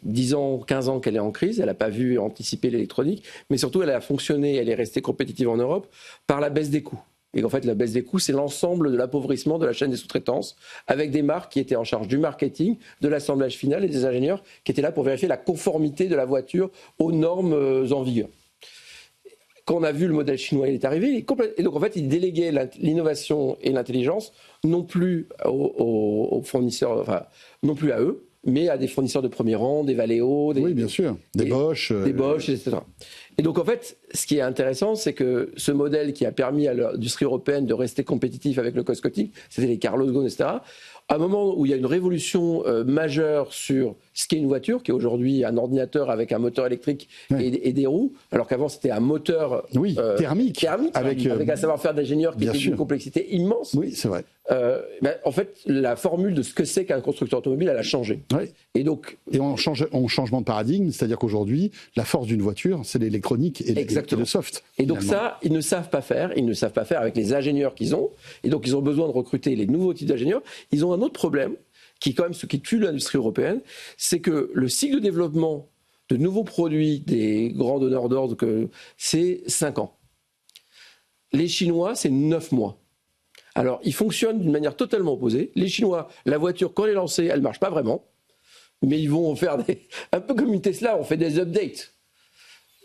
[SPEAKER 6] 10 ans, 15 ans qu'elle est en crise, elle n'a pas vu anticiper l'électronique, mais surtout elle a fonctionné, elle est restée compétitive en Europe par la baisse des coûts. Et en fait, la baisse des coûts, c'est l'ensemble de l'appauvrissement de la chaîne des sous-traitances, avec des marques qui étaient en charge du marketing, de l'assemblage final et des ingénieurs qui étaient là pour vérifier la conformité de la voiture aux normes en vigueur. Quand on a vu le modèle chinois, il est arrivé, et donc en fait, il déléguait l'innovation et l'intelligence non plus aux fournisseurs, enfin, non plus à eux, mais à des fournisseurs de premier rang, des Valeo,
[SPEAKER 2] oui, bien sûr, des Bosch,
[SPEAKER 6] etc. Et donc en fait, ce qui est intéressant, c'est que ce modèle qui a permis à l'industrie européenne de rester compétitif avec le cost-cutting, c'était les Carlos Ghosn, etc., à un moment où il y a une révolution majeure sur ce qu'est une voiture, qui est aujourd'hui un ordinateur avec un moteur électrique et des roues, alors qu'avant c'était un moteur
[SPEAKER 2] thermique
[SPEAKER 6] avec un savoir-faire d'ingénieur qui était d'une complexité immense.
[SPEAKER 2] Oui, c'est vrai.
[SPEAKER 6] En fait, la formule de ce que c'est qu'un constructeur automobile, elle a changé.
[SPEAKER 2] Oui. Et on change changement de paradigme, c'est-à-dire qu'aujourd'hui, la force d'une voiture, c'est l'électronique et le soft.
[SPEAKER 6] Et donc ça, ils ne savent pas faire avec les ingénieurs qu'ils ont, et donc ils ont besoin de recruter les nouveaux types d'ingénieurs. Ils ont un autre problème, qui est quand même ce qui tue l'industrie européenne, c'est que le cycle de développement de nouveaux produits des grands donneurs d'ordre, c'est 5 ans. Les Chinois, c'est 9 mois. Alors, ils fonctionnent d'une manière totalement opposée. Les Chinois, la voiture, quand elle est lancée, elle ne marche pas vraiment. Mais ils vont faire un peu comme une Tesla, on fait des updates.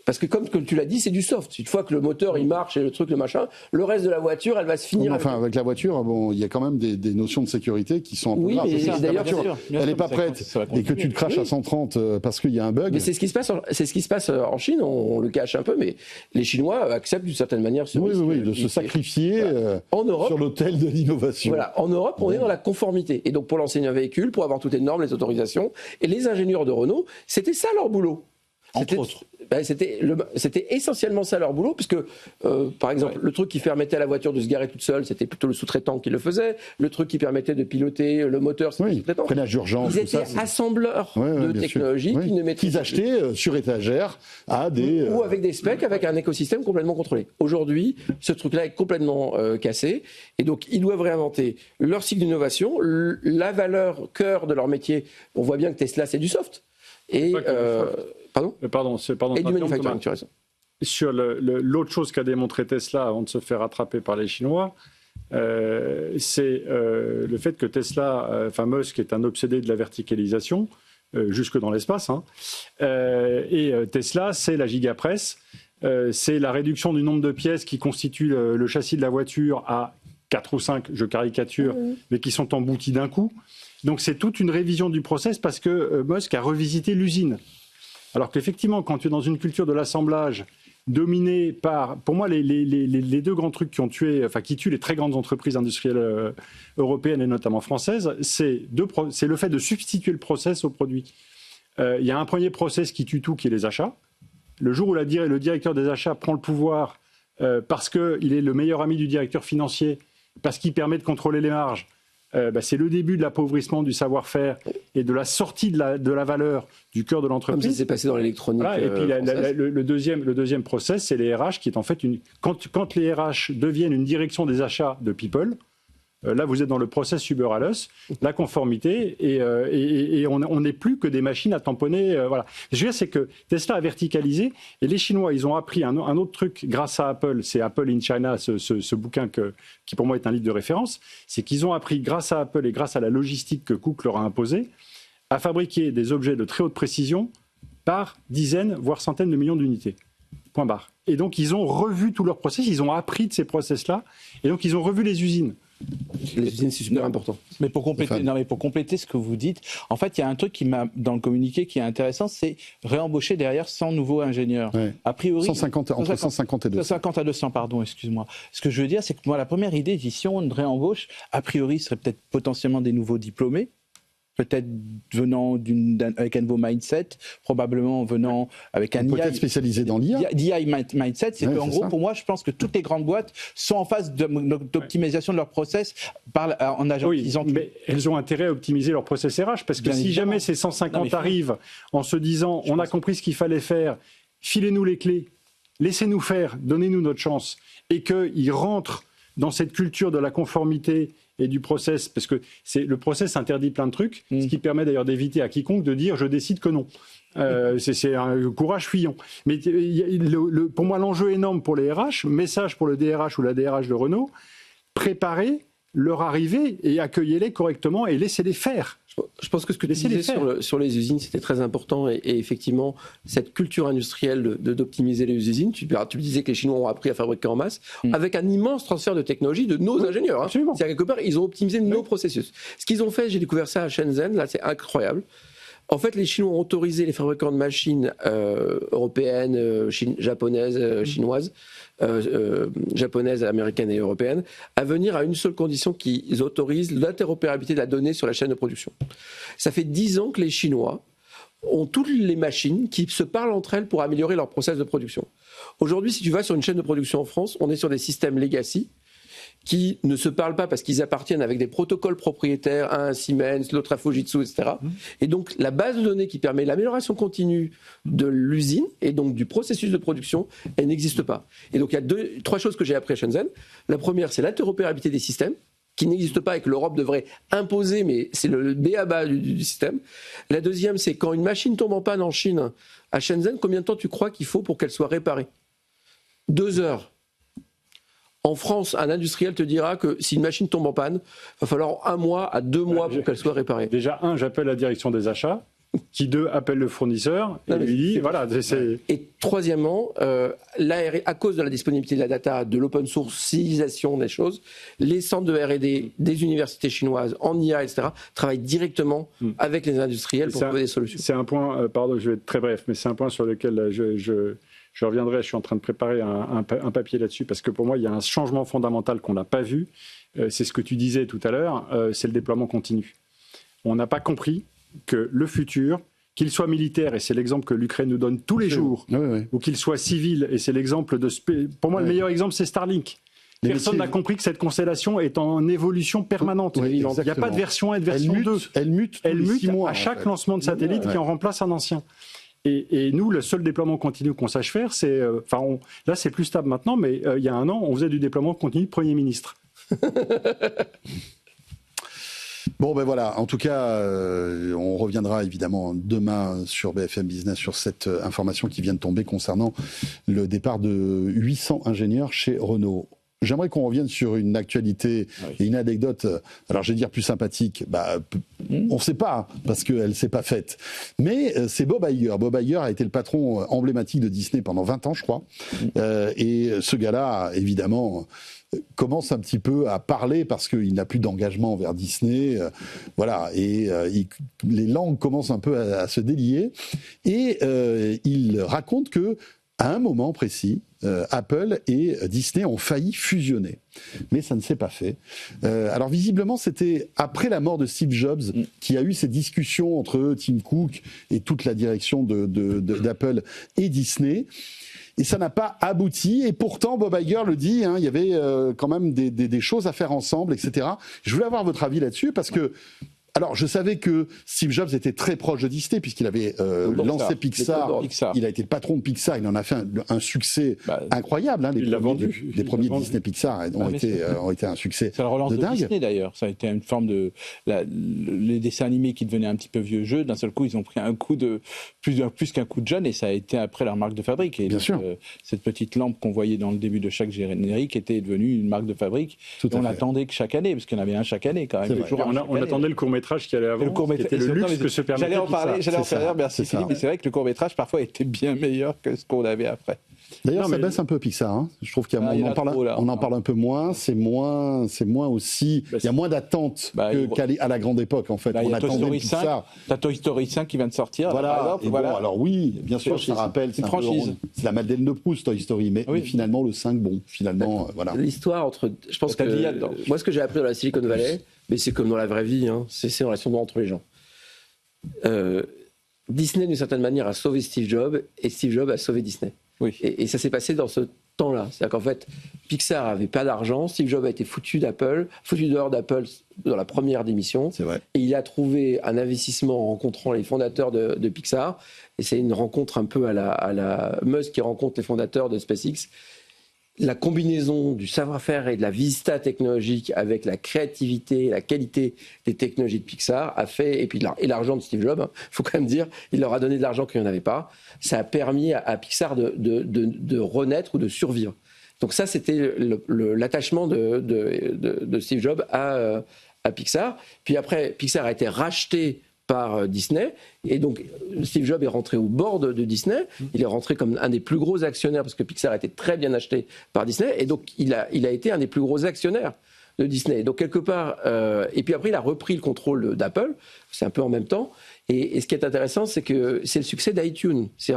[SPEAKER 6] Parce que comme tu l'as dit, c'est du soft. Une fois que le moteur il marche et le truc, le machin, le reste de la voiture, elle va se finir.
[SPEAKER 2] Enfin, avec la voiture, bon, il y a quand même des notions de sécurité qui sont un peu graves.
[SPEAKER 6] Mais
[SPEAKER 2] si la voiture, elle n'est pas prête et que tu te craches à 130 parce qu'il y a un bug.
[SPEAKER 6] Mais c'est ce qui se passe en Chine. On le cache un peu, mais les Chinois acceptent d'une certaine manière ce risque.
[SPEAKER 2] Oui, de se sacrifier
[SPEAKER 6] en Europe, sur
[SPEAKER 2] l'autel de l'innovation.
[SPEAKER 6] Voilà, en Europe, on est dans la conformité. Et donc, pour lancer un véhicule, pour avoir toutes les normes, les autorisations, et les ingénieurs de Renault, c'était ça leur boulot.
[SPEAKER 3] Entre autres.
[SPEAKER 6] C'était essentiellement ça leur boulot, puisque, par exemple, le truc qui permettait à la voiture de se garer toute seule, c'était plutôt le sous-traitant qui le faisait. Le truc qui permettait de piloter le moteur, c'était le sous-traitant.
[SPEAKER 2] Freinage d'urgence,
[SPEAKER 6] ils étaient assembleurs de technologie qui ne maîtrisaient pas.
[SPEAKER 2] Qu'ils achetaient sur étagère à des...
[SPEAKER 6] Ou avec des specs, avec un écosystème complètement contrôlé. Aujourd'hui, ce truc-là est complètement cassé. Et donc, ils doivent réinventer leur cycle d'innovation, la valeur cœur de leur métier. On voit bien que Tesla, c'est du soft. Et...
[SPEAKER 4] Pardon,
[SPEAKER 6] et du manufacturing, tu as raison.
[SPEAKER 4] Sur l'autre chose qu'a démontré Tesla avant de se faire attraper par les Chinois, c'est le fait que Tesla, Musk est un obsédé de la verticalisation, jusque dans l'espace. Hein. Et Tesla, c'est la gigapresse. C'est la réduction du nombre de pièces qui constituent le châssis de la voiture à 4 ou 5, je caricature, mais qui sont emboutis d'un coup. Donc c'est toute une révision du process parce que Musk a revisité l'usine. Alors qu'effectivement, quand tu es dans une culture de l'assemblage dominée par... Pour moi, les deux grands trucs qui tuent les très grandes entreprises industrielles européennes et notamment françaises, c'est le fait de substituer le process au produit. Il y a un premier process qui tue tout, qui est les achats. Le jour où le directeur des achats prend le pouvoir parce qu'il est le meilleur ami du directeur financier, parce qu'il permet de contrôler les marges, c'est le début de l'appauvrissement du savoir-faire et de la sortie de la valeur du cœur de l'entreprise.
[SPEAKER 6] Comme ça s'est passé dans l'électronique.
[SPEAKER 4] Voilà, et puis le deuxième process, c'est les RH, qui est en fait quand les RH deviennent une direction des achats de People, là vous êtes dans le process Uber Alles, la conformité, et on n'est plus que des machines à tamponner. Voilà. Ce que je veux dire, c'est que Tesla a verticalisé, et les Chinois, ils ont appris un autre truc grâce à Apple, c'est Apple in China, ce bouquin qui pour moi est un livre de référence, c'est qu'ils ont appris grâce à Apple et grâce à la logistique que Cook leur a imposée, à fabriquer des objets de très haute précision par dizaines, voire centaines de millions d'unités. Point barre. Et donc ils ont revu tous leurs process, ils ont appris de ces process-là, et donc ils ont revu les usines.
[SPEAKER 6] Les usines, c'est super important.
[SPEAKER 3] Mais pour compléter ce que vous dites, en fait, il y a un truc dans le communiqué qui est intéressant, c'est réembaucher derrière 100 nouveaux ingénieurs.
[SPEAKER 2] Ouais.
[SPEAKER 3] A priori,
[SPEAKER 2] entre 150 et 200.
[SPEAKER 3] 150 à 200, pardon, excuse-moi. Ce que je veux dire, c'est que moi, la première idée, si on réembauche, a priori, ce serait peut-être potentiellement des nouveaux diplômés, peut-être venant avec un nouveau mindset, probablement venant avec un
[SPEAKER 2] peut-être spécialisé dans l'IA.
[SPEAKER 3] L'IA mindset, c'est qu'en gros, pour moi, je pense que toutes les grandes boîtes sont en phase d'optimisation de leur process en agentisant.
[SPEAKER 4] Oui, mais elles ont intérêt à optimiser leur process RH, parce que
[SPEAKER 3] Bien
[SPEAKER 4] si
[SPEAKER 3] évidemment.
[SPEAKER 4] jamais ces 150 arrivent en se disant on a compris ce qu'il fallait faire, filez-nous les clés, laissez-nous faire, donnez-nous notre chance, et qu'ils rentrent dans cette culture de la conformité et du process, parce que le process interdit plein de trucs, ce qui permet d'ailleurs d'éviter à quiconque de dire « je décide que non ». C'est un courage fuyant. Mais pour moi, l'enjeu énorme pour les RH, message pour le DRH ou la DRH de Renault, préparez leur arrivée et accueillez-les correctement et laissez-les faire.
[SPEAKER 6] Je pense que ce que tu disais sur les usines, c'était très important. Et effectivement, cette culture industrielle d'optimiser les usines, tu disais que les Chinois ont appris à fabriquer en masse, avec un immense transfert de technologie de nos ingénieurs. Hein. C'est-à-dire quelque part, ils ont optimisé nos processus. Ce qu'ils ont fait, j'ai découvert ça à Shenzhen, là c'est incroyable. En fait, les Chinois ont autorisé les fabricants de machines européennes, japonaises, chinoises, japonaises, américaines et européennes, à venir à une seule condition, qu'ils autorisent l'interopérabilité de la donnée sur la chaîne de production. Ça fait 10 ans que les Chinois ont toutes les machines qui se parlent entre elles pour améliorer leur process de production. Aujourd'hui, si tu vas sur une chaîne de production en France, on est sur des systèmes legacy qui ne se parlent pas parce qu'ils appartiennent avec des protocoles propriétaires, un Siemens, l'autre à Fujitsu, etc. Et donc, la base de données qui permet l'amélioration continue de l'usine et donc du processus de production, elle n'existe pas. Et donc, il y a 3 choses que j'ai appris à Shenzhen. La première, c'est l'interopérabilité des systèmes, qui n'existe pas et que l'Europe devrait imposer, mais c'est le b.a.-ba du système. La deuxième, c'est quand une machine tombe en panne en Chine, à Shenzhen, combien de temps tu crois qu'il faut pour qu'elle soit réparée ? 2 heures. En France, un industriel te dira que si une machine tombe en panne, il va falloir 1 mois à 2 mois pour qu'elle soit réparée.
[SPEAKER 4] Déjà, j'appelle la direction des achats, qui 2 appelle le fournisseur et lui dit voilà.
[SPEAKER 6] Et troisièmement, à cause de la disponibilité de la data, de l'open sourceisation des choses, les centres de R&D des universités chinoises en IA, etc., travaillent directement avec les industriels pour trouver des solutions.
[SPEAKER 4] C'est un point, pardon, je vais être très bref, mais c'est un point sur lequel je reviendrai, je suis en train de préparer un papier là-dessus, parce que pour moi, il y a un changement fondamental qu'on n'a pas vu. C'est ce que tu disais tout à l'heure, c'est le déploiement continu. On n'a pas compris que le futur, qu'il soit militaire, et c'est l'exemple que l'Ukraine nous donne tous les jours, ou qu'il soit civil, et c'est l'exemple de... Pour moi, le meilleur exemple, c'est Starlink. Personne n'a compris que cette constellation est en évolution permanente. Il n'y a pas de version 1 et de version 2.
[SPEAKER 2] Elle mute
[SPEAKER 4] à chaque lancement de satellite qui en remplace un ancien. Et nous, le seul déploiement continu qu'on sache faire, c'est... là, c'est plus stable maintenant, mais il y a 1 an, on faisait du déploiement continu de Premier ministre.
[SPEAKER 2] Bon, ben voilà, en tout cas, on reviendra évidemment demain sur BFM Business sur cette information qui vient de tomber concernant le départ de 800 ingénieurs chez Renault. j'aimerais qu'on revienne sur une actualité et une anecdote, alors je vais dire plus sympathique, on ne sait pas, parce qu'elle ne s'est pas faite. Mais c'est Bob Iger. Bob Iger a été le patron emblématique de Disney pendant 20 ans, je crois. Et ce gars-là, évidemment, commence un petit peu à parler parce qu'il n'a plus d'engagement envers Disney. Voilà. Et les langues commencent un peu à se délier. Et il raconte que à un moment précis, Apple et Disney ont failli fusionner. Mais ça ne s'est pas fait. Alors visiblement, c'était après la mort de Steve Jobs qu'il y a eu ces discussions entre Tim Cook et toute la direction d'Apple et Disney. Et ça n'a pas abouti. Et pourtant, Bob Iger le dit, il y avait quand même des choses à faire ensemble, etc. Je voulais avoir votre avis là-dessus parce que alors, je savais que Steve Jobs était très proche de Disney puisqu'il avait lancé Pixar. Il a été le patron de Pixar. Il en a fait un succès incroyable. Les premiers Disney Pixar ont été un succès
[SPEAKER 3] ça le relance
[SPEAKER 2] de dingue.
[SPEAKER 3] Disney d'ailleurs. Ça a été une forme de les dessins animés qui devenaient un petit peu vieux jeu. D'un seul coup, ils ont pris un coup de plus qu'un coup de jeune et ça a été après leur marque de fabrique. Et
[SPEAKER 2] bien
[SPEAKER 3] donc,
[SPEAKER 2] sûr.
[SPEAKER 3] Cette petite lampe qu'on voyait dans le début de chaque générique était devenue une marque de fabrique. On attendait que chaque année, parce qu'il y en avait un chaque année quand même.
[SPEAKER 4] On attendait le court-métrage qui allait avant, qui était le luxe que se permettait
[SPEAKER 3] J'allais en parler, merci Philippe, mais c'est vrai que le court-métrage parfois était bien meilleur que ce qu'on avait après.
[SPEAKER 2] D'ailleurs, ça baisse un peu Pixar. Je trouve qu'on en parle un peu moins. C'est moins aussi. Il y a moins d'attentes qu'à la grande époque, en fait.
[SPEAKER 3] On attendait Pixar. T'as Toy Story 5 qui vient de sortir.
[SPEAKER 2] Voilà. Bon, alors oui, bien sûr, ça rappelle. C'est une franchise. C'est la Madeleine de Proust, Toy Story. Mais finalement, le 5, voilà.
[SPEAKER 6] L'histoire entre. Je pense que. Moi, ce que j'ai appris dans la Silicon Valley, mais c'est comme dans la vraie vie, c'est ces relations entre les gens. Disney, d'une certaine manière, a sauvé Steve Jobs et Steve Jobs a sauvé Disney.
[SPEAKER 3] Oui.
[SPEAKER 6] Et ça s'est passé dans ce temps-là. C'est-à-dire qu'en fait, Pixar avait pas d'argent, Steve Jobs a été foutu dehors d'Apple dans la première démission.
[SPEAKER 2] C'est vrai.
[SPEAKER 6] Et il a trouvé un investissement en rencontrant les fondateurs de Pixar. Et c'est une rencontre un peu à la Musk qui rencontre les fondateurs de SpaceX. La combinaison du savoir-faire et de la vista technologique avec la créativité et la qualité des technologies de Pixar a fait, et l'argent de Steve Jobs, faut quand même dire, il leur a donné de l'argent qu'il n'y en avait pas, ça a permis à Pixar de renaître ou de survivre. Donc ça, c'était l'attachement de Steve Jobs à Pixar. Puis après, Pixar a été racheté par Disney, et donc Steve Jobs est rentré au board de Disney, il est rentré comme un des plus gros actionnaires, parce que Pixar a été très bien acheté par Disney, et donc il a été un des plus gros actionnaires de Disney. Donc quelque part, et puis après il a repris le contrôle d'Apple, c'est un peu en même temps, et ce qui est intéressant, c'est que c'est le succès d'iTunes, c'est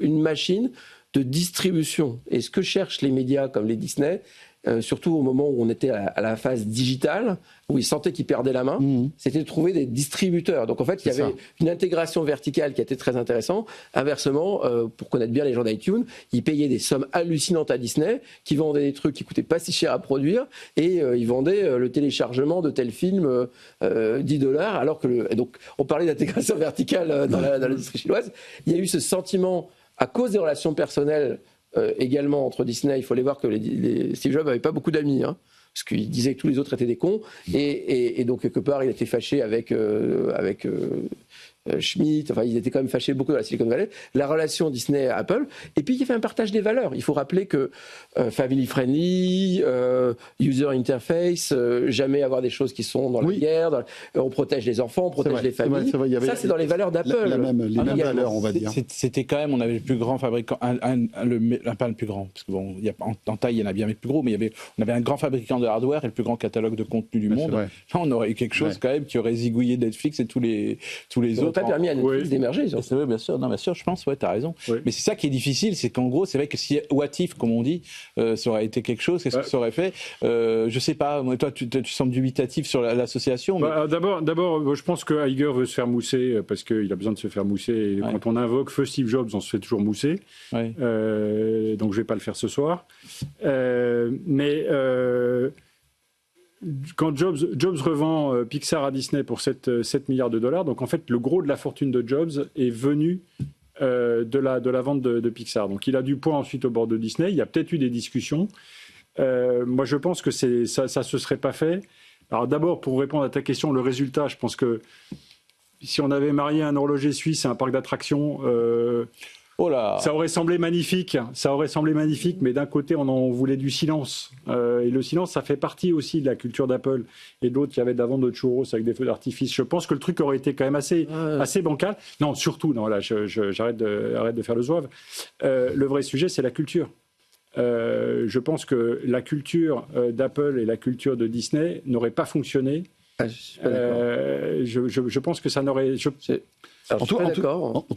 [SPEAKER 6] une machine de distribution, et ce que cherchent les médias comme les Disney, surtout au moment où on était à la phase digitale, où ils sentaient qu'ils perdaient la main, c'était de trouver des distributeurs. Donc en fait, il y avait une intégration verticale qui était très intéressante. Inversement, pour connaître bien les gens d'iTunes, ils payaient des sommes hallucinantes à Disney, qui vendaient des trucs qui coûtaient pas si cher à produire, et ils vendaient le téléchargement de tel film $10, alors que donc on parlait d'intégration verticale dans l'industrie chinoise. Il y a eu ce sentiment, à cause des relations personnelles, également entre Disney, il faut aller voir que Steve Jobs n'avait pas beaucoup d'amis, parce qu'il disait que tous les autres étaient des cons, et donc quelque part il était fâché avec Schmidt, enfin ils étaient quand même fâchés beaucoup dans la Silicon Valley, la relation Disney-Apple, et puis il y avait un partage des valeurs. Il faut rappeler que family friendly, user interface, jamais avoir des choses qui sont dans la guerre, on protège les enfants, on protège les familles, ça c'est dans les valeurs d'Apple.
[SPEAKER 2] Les mêmes valeurs, on va dire.
[SPEAKER 3] C'était quand même, on avait le plus grand fabricant, pas le plus grand, parce que bon, en taille il y en a bien mais plus gros, mais on avait un grand fabricant de hardware et le plus grand catalogue de contenu du monde. Là on aurait eu quelque chose quand même qui aurait zigouillé Netflix et tous les autres.
[SPEAKER 6] Pas permis à Netflix d'émerger.
[SPEAKER 3] Oui, bien sûr, je pense, t'as raison. Oui. Mais c'est ça qui est difficile, c'est qu'en gros, c'est vrai que si what if, comme on dit, ça aurait été quelque chose, qu'est-ce que ça aurait fait je sais pas, moi, toi, tu sembles dubitatif sur l'association. Mais...
[SPEAKER 4] D'abord, je pense que Iger veut se faire mousser parce qu'il a besoin de se faire mousser. Et quand on invoque feu Steve Jobs, on se fait toujours mousser. Donc je vais pas le faire ce soir. Quand Jobs revend Pixar à Disney pour 7 milliards de dollars, donc en fait le gros de la fortune de Jobs est venu de la vente de Pixar. Donc il a du poids ensuite au bord de Disney, il y a peut-être eu des discussions. Moi je pense que ça se serait pas fait. Alors d'abord pour répondre à ta question, le résultat, je pense que si on avait marié un horloger suisse à un parc d'attractions,
[SPEAKER 3] Oh là.
[SPEAKER 4] Ça aurait semblé magnifique, mais d'un côté, on en voulait du silence. Et le silence, ça fait partie aussi de la culture d'Apple. Et d'autres qui avaient d'avant de churros avec des feux d'artifice. Je pense que le truc aurait été quand même assez bancal. Non, surtout, non, là, j'arrête de faire le zouave. Le vrai sujet, c'est la culture. Je pense que la culture d'Apple et la culture de Disney n'auraient pas fonctionné. Je pense que ça n'aurait...
[SPEAKER 2] En tous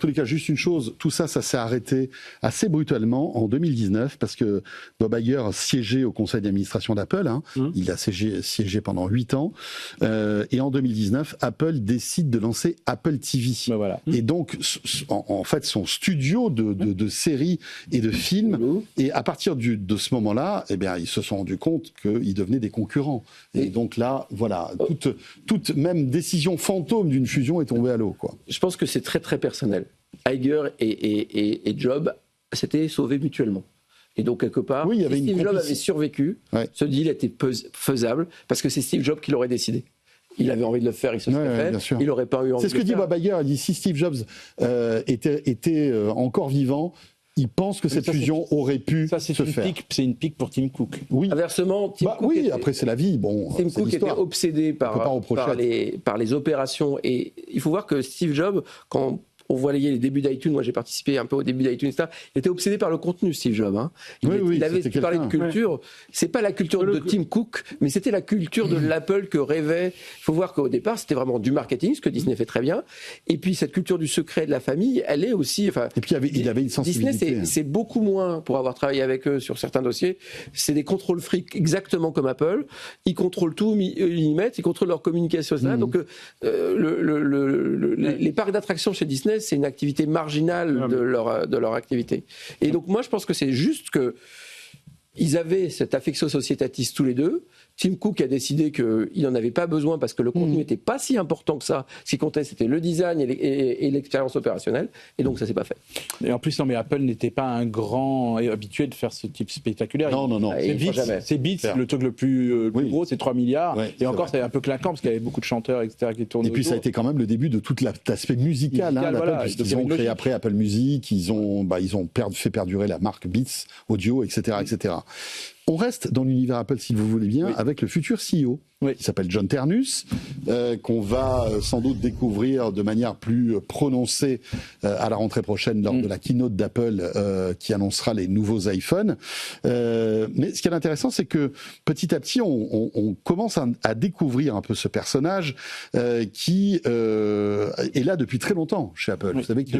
[SPEAKER 2] les cas, juste une chose, tout ça s'est arrêté assez brutalement en 2019 parce que Bob Iger siégeait au conseil d'administration d'Apple. Il a siégé pendant 8 ans. Et en 2019, Apple décide de lancer Apple TV.
[SPEAKER 3] Voilà.
[SPEAKER 2] Et donc, en fait, son studio de séries et de films. Et à partir de ce moment-là, eh bien, ils se sont rendus compte qu'ils devenaient des concurrents. Et donc là, voilà, toute même décision fantôme d'une fusion est tombée à l'eau, quoi.
[SPEAKER 6] Je pense que c'est très très personnel. Iger et Jobs s'étaient sauvés mutuellement. Et donc quelque part, si Steve Jobs avait survécu, ce deal était faisable parce que c'est Steve Jobs qui l'aurait décidé. Il avait envie de le faire, il se serait fait. Il n'aurait pas eu envie de le faire.
[SPEAKER 2] C'est ce que dit Bob Iger. Il dit si Steve Jobs était encore vivant, il pense que cette fusion aurait pu se faire.
[SPEAKER 3] C'est une pique pour Tim Cook.
[SPEAKER 2] Oui.
[SPEAKER 6] Inversement, Tim Cook
[SPEAKER 2] après c'est la vie. Bon,
[SPEAKER 6] Tim Cook était obsédé par les opérations. Et il faut voir que Steve Jobs, quand on voyait les débuts d'iTunes, moi j'ai participé un peu au début d'iTunes, il était obsédé par le contenu, Steve Jobs. Il avait parlé de culture. C'est pas la culture de Tim Cook, mais c'était la culture de l'Apple que rêvait. Il faut voir qu'au départ, c'était vraiment du marketing, ce que Disney fait très bien. Et puis cette culture du secret de la famille, elle est aussi.
[SPEAKER 2] Et puis il avait une sensibilité.
[SPEAKER 6] Disney, c'est beaucoup moins, pour avoir travaillé avec eux sur certains dossiers, c'est des contrôles fric exactement comme Apple. Ils contrôlent tout, ils mettent, ils contrôlent leur communication, etc. Donc les parcs d'attractions chez Disney, c'est une activité marginale de leur activité. Et donc moi je pense que c'est juste que ils avaient cette affectio societatis tous les deux. Tim Cook a décidé qu'il n'en avait pas besoin parce que le contenu n'était pas si important que ça. Ce qui comptait, c'était le design et l'expérience opérationnelle. Et donc, ça ne s'est pas fait.
[SPEAKER 3] Et en plus, non, mais Apple n'était pas un grand habitué de faire ce type spectaculaire.
[SPEAKER 2] Non.
[SPEAKER 3] C'est Beats, le truc le plus gros, c'est 3 milliards. Ouais, et encore, c'est un peu clinquant parce qu'il y avait beaucoup de chanteurs, etc. qui tournaient.
[SPEAKER 2] Et puis, ça a été quand même le début de tout l'aspect musical d'Apple, puisqu'ils ont créé après Apple Music, ils ont fait perdurer la marque Beats, audio, etc. etc. On reste dans l'univers Apple, si vous voulez bien, avec le futur CEO, qui s'appelle John Ternus, qu'on va sans doute découvrir de manière plus prononcée à la rentrée prochaine lors de la keynote d'Apple qui annoncera les nouveaux iPhones. Mais ce qui est intéressant, c'est que petit à petit, on commence à découvrir un peu ce personnage qui est là depuis très longtemps chez Apple. Vous savez que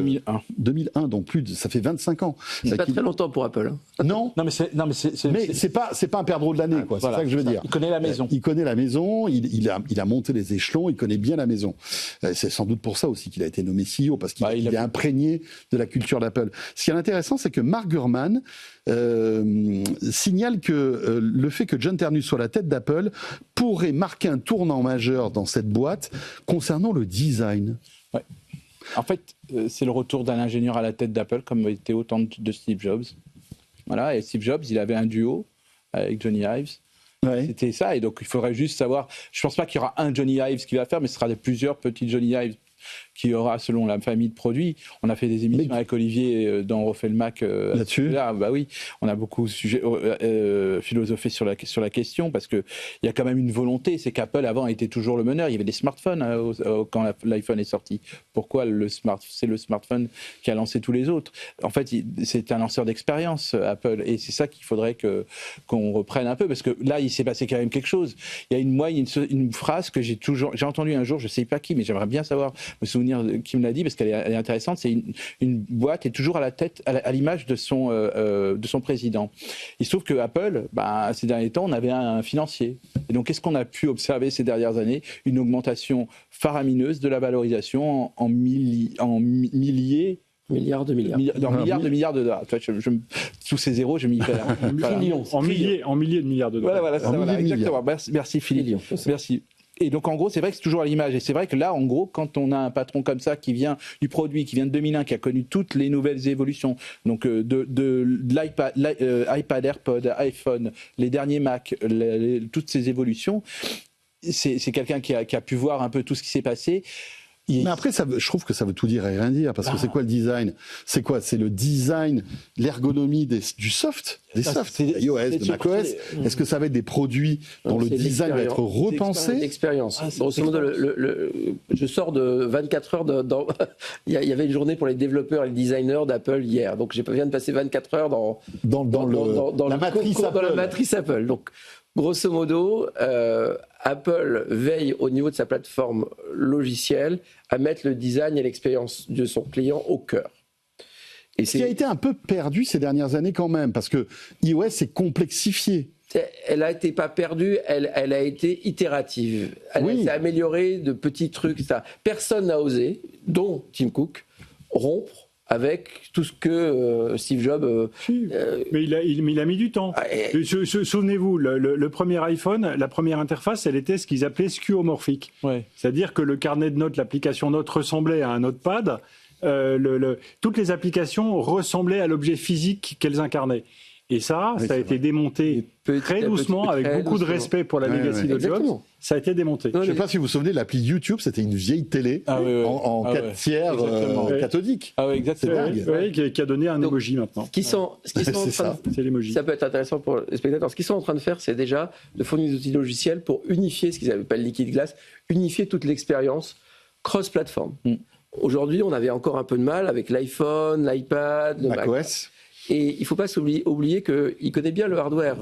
[SPEAKER 2] 2001, donc ça fait 25 ans.
[SPEAKER 6] C'est pas très longtemps pour Apple.
[SPEAKER 3] Non, mais
[SPEAKER 2] c'est pas un perdreau de l'année, quoi.
[SPEAKER 3] Voilà,
[SPEAKER 2] c'est ça que je veux dire.
[SPEAKER 3] Il connaît la maison.
[SPEAKER 2] Il connaît la maison. Il a monté les échelons. Il connaît bien la maison. C'est sans doute pour ça aussi qu'il a été nommé CEO, parce qu'il est imprégné de la culture d'Apple. Ce qui est intéressant, c'est que Mark Gurman signale que le fait que John Ternus soit la tête d'Apple pourrait marquer un tournant majeur dans cette boîte concernant le design.
[SPEAKER 3] Ouais. En fait, c'est le retour d'un ingénieur à la tête d'Apple, comme était au temps de Steve Jobs. Voilà, et Steve Jobs, il avait un duo avec Johnny Ives. Ouais. C'était ça, et donc il faudrait juste savoir. Je pense pas qu'il y aura un Johnny Ives qui va faire, mais ce sera plusieurs petits Johnny Ives qu'il y aura selon la famille de produits. On a fait des émissions avec Olivier dans Refait le Mac
[SPEAKER 2] là-dessus.
[SPEAKER 3] Là, bah oui, on a beaucoup philosophé sur la question parce que il y a quand même une volonté, c'est qu'Apple avant était toujours le meneur. Il y avait des smartphones quand l'iPhone est sorti. Pourquoi c'est le smartphone qui a lancé tous les autres? En fait, c'est un lanceur d'expérience Apple, et c'est ça qu'il faudrait qu'on reprenne un peu, parce que là, il s'est passé quand même quelque chose. Il y a une phrase que j'ai entendu un jour, je sais pas qui, mais j'aimerais bien savoir, me souvenir qui me l'a dit, parce qu'elle est intéressante. C'est une boîte est toujours à la tête, à l'image de son président. Il se trouve que Apple, ces derniers temps, on avait un financier. Et donc, qu'est-ce qu'on a pu observer ces dernières années? Une augmentation faramineuse de la valorisation en milliers.
[SPEAKER 6] Milliards de milliards
[SPEAKER 3] de dollars. Tous ces zéros, je m'y perds.
[SPEAKER 4] En milliers de milliards de dollars.
[SPEAKER 3] Voilà, exactement. Merci Philippe. Merci. Et donc, en gros, c'est vrai que c'est toujours à l'image. Et c'est vrai que là, en gros, quand on a un patron comme ça qui vient du produit, qui vient de 2001, qui a connu toutes les nouvelles évolutions, donc de l'iPad, AirPod, iPhone, les derniers Mac, toutes ces évolutions, c'est quelqu'un qui a pu voir un peu tout ce qui s'est passé.
[SPEAKER 2] Mais après, je trouve que ça veut tout dire et rien dire, parce que c'est quoi le design? C'est quoi? C'est le design, l'ergonomie du soft, des softs, iOS, de macOS. Est-ce que ça va être des produits dont le design va être repensé?
[SPEAKER 6] L'expérience. Grosso modo, je sors de 24 heures il y avait une journée pour les développeurs et les designers d'Apple hier, donc je viens de passer 24 heures dans la matrice Apple. Donc, grosso modo, Apple veille au niveau de sa plateforme logicielle à mettre le design et l'expérience de son client au cœur. Et
[SPEAKER 2] ce qui a été un peu perdu ces dernières années quand même, parce que iOS est complexifié.
[SPEAKER 6] Elle n'a été pas perdue, elle a été itérative. Elle s'est améliorée de petits trucs. Personne n'a osé, dont Tim Cook, rompre avec tout ce que Steve Jobs...
[SPEAKER 4] Mais il a mis du temps. Souvenez-vous, le premier iPhone, la première interface, elle était ce qu'ils appelaient skeuomorphique. Ouais. C'est-à-dire que le carnet de notes, l'application notes ressemblait à un notepad. Toutes les applications ressemblaient à l'objet physique qu'elles incarnaient. Et ça a été démonté très doucement, avec beaucoup de respect pour la legacy de Jobs. Ça a été démonté.
[SPEAKER 2] Je ne sais pas si vous vous souvenez, l'appli YouTube, c'était une vieille télé en 4 tiers cathodique.
[SPEAKER 3] Ah oui, exactement.
[SPEAKER 4] Qui a donné un emoji maintenant.
[SPEAKER 6] C'est l'emoji. Ça peut être intéressant pour les spectateurs. Ce qu'ils sont en train de faire, c'est déjà de fournir des outils logiciels pour unifier ce qu'ils appellent liquid glass, unifier toute l'expérience cross-platform. Aujourd'hui, on avait encore un peu de mal avec l'iPhone, l'iPad, le macOS. Et il ne faut pas oublier qu'il connaît bien le hardware,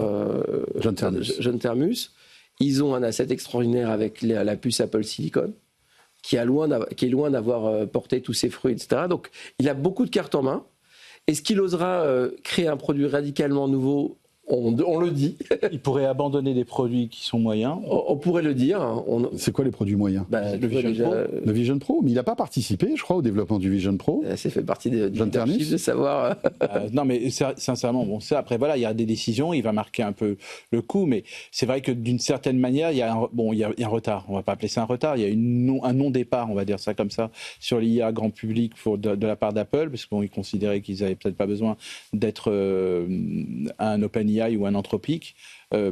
[SPEAKER 6] John Ternus. Ils ont un asset extraordinaire avec la puce Apple Silicon, qui est loin d'avoir porté tous ses fruits, etc. Donc, il a beaucoup de cartes en main. Est-ce qu'il osera créer un produit radicalement nouveau? On le dit.
[SPEAKER 3] Il pourrait abandonner des produits qui sont moyens.
[SPEAKER 6] On pourrait le dire.
[SPEAKER 2] C'est quoi les produits moyens?
[SPEAKER 3] Le Vision Pro.
[SPEAKER 2] Le Vision Pro, mais il n'a pas participé, je crois, au développement du Vision Pro.
[SPEAKER 6] Ça fait partie du leadership de savoir.
[SPEAKER 3] Non, mais sincèrement, après voilà, il y a des décisions, il va marquer un peu le coup, mais c'est vrai que d'une certaine manière, il y a un retard. On va pas appeler ça un retard. Il y a un non-départ, on va dire ça comme ça, sur l'IA grand public de la part d'Apple, parce qu'ils considéraient qu'ils n'avaient peut-être pas besoin d'être un OpenAI ou un Anthropic,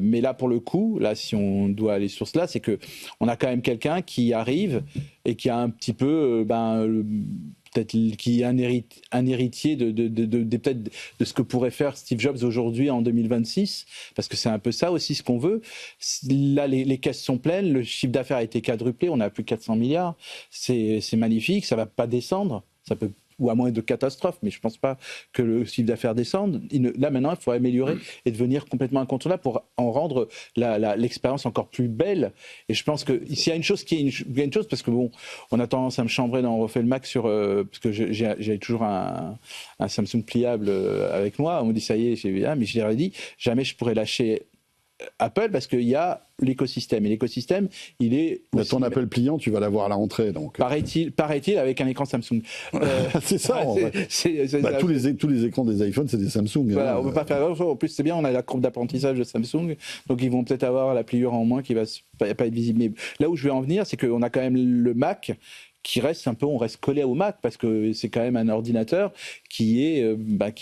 [SPEAKER 3] mais là pour le coup, là si on doit aller sur cela, c'est que on a quand même quelqu'un qui arrive et qui a un petit peu, peut-être qui est un héritier peut-être de ce que pourrait faire Steve Jobs aujourd'hui en 2026, parce que c'est un peu ça aussi ce qu'on veut. Là les caisses sont pleines, le chiffre d'affaires a été quadruplé, on a plus de 400 milliards, c'est magnifique, ça va pas descendre, ça peut, ou à moins de catastrophes, mais je ne pense pas que le chiffre d'affaires descende. Là, maintenant, il faut améliorer et devenir complètement incontournable pour en rendre l'expérience encore plus belle. Et je pense que s'il y a une chose parce que bon, on a tendance à me chambrer dans On refait le Mac parce que j'ai toujours un Samsung pliable avec moi. On me dit, ça y est, mais je l'ai dit, jamais je pourrais lâcher Apple parce qu'il y a l'écosystème. Et l'écosystème, il est...
[SPEAKER 2] ton Apple pliant, tu vas l'avoir à la rentrée. Donc.
[SPEAKER 3] Paraît-il, avec un écran Samsung.
[SPEAKER 2] C'est ça. Tous les écrans des iPhones, c'est des Samsung.
[SPEAKER 3] Voilà, on ne peut pas faire... En plus, c'est bien, on a la courbe d'apprentissage de Samsung, donc ils vont peut-être avoir la pliure en moins qui va pas être visible. Mais là où je vais en venir, c'est qu'on a quand même le Mac qui reste un peu, on reste collé au Mac parce que c'est quand même un ordinateur qui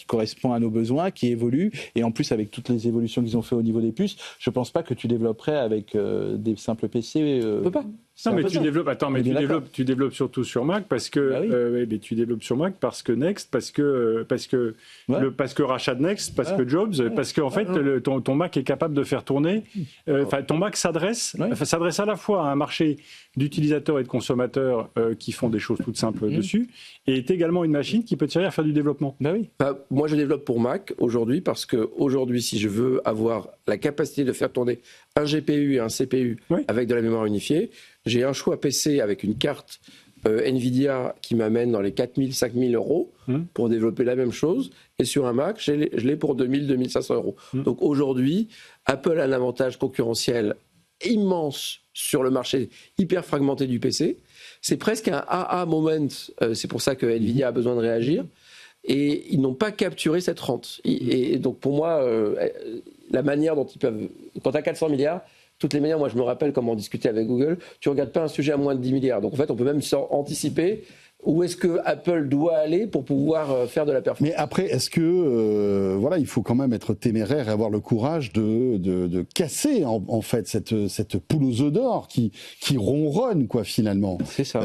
[SPEAKER 3] correspond à nos besoins, qui évolue, et en plus avec toutes les évolutions qu'ils ont fait au niveau des puces, je pense pas que tu développerais avec des simples PC.
[SPEAKER 6] On peut pas.
[SPEAKER 4] Non, mais tu développes surtout sur Mac parce que tu développes sur Mac parce que Next, parce que rachat de Next, parce que Jobs, parce que en fait ton Mac est capable de faire tourner. Ton Mac s'adresse à la fois à un marché d'utilisateurs et de consommateurs qui font des choses toutes simples dessus, et est également une machine qui peut te servir à faire du développement.
[SPEAKER 6] Moi, je développe pour Mac aujourd'hui parce que aujourd'hui, si je veux avoir la capacité de faire tourner un GPU et un CPU avec de la mémoire unifiée, j'ai un choix PC avec une carte Nvidia qui m'amène dans les 4 000, 5 000 euros pour développer la même chose. Et sur un Mac, je l'ai pour 2 000, 2 500 euros. Donc aujourd'hui, Apple a un avantage concurrentiel immense sur le marché hyper fragmenté du PC. C'est presque un AA moment. C'est pour ça que Nvidia a besoin de réagir. Et ils n'ont pas capturé cette rente. Et donc pour moi, la manière dont ils peuvent... Quand tu as 400 milliards, toutes les manières, moi je me rappelle comment on discutait avec Google, tu ne regardes pas un sujet à moins de 10 milliards. Donc en fait, on peut même anticiper où est-ce que Apple doit aller pour pouvoir faire de la performance.
[SPEAKER 2] Mais après, est-ce que il faut quand même être téméraire et avoir le courage de casser en fait cette poule aux œufs d'or qui ronronne quoi finalement.
[SPEAKER 3] C'est ça.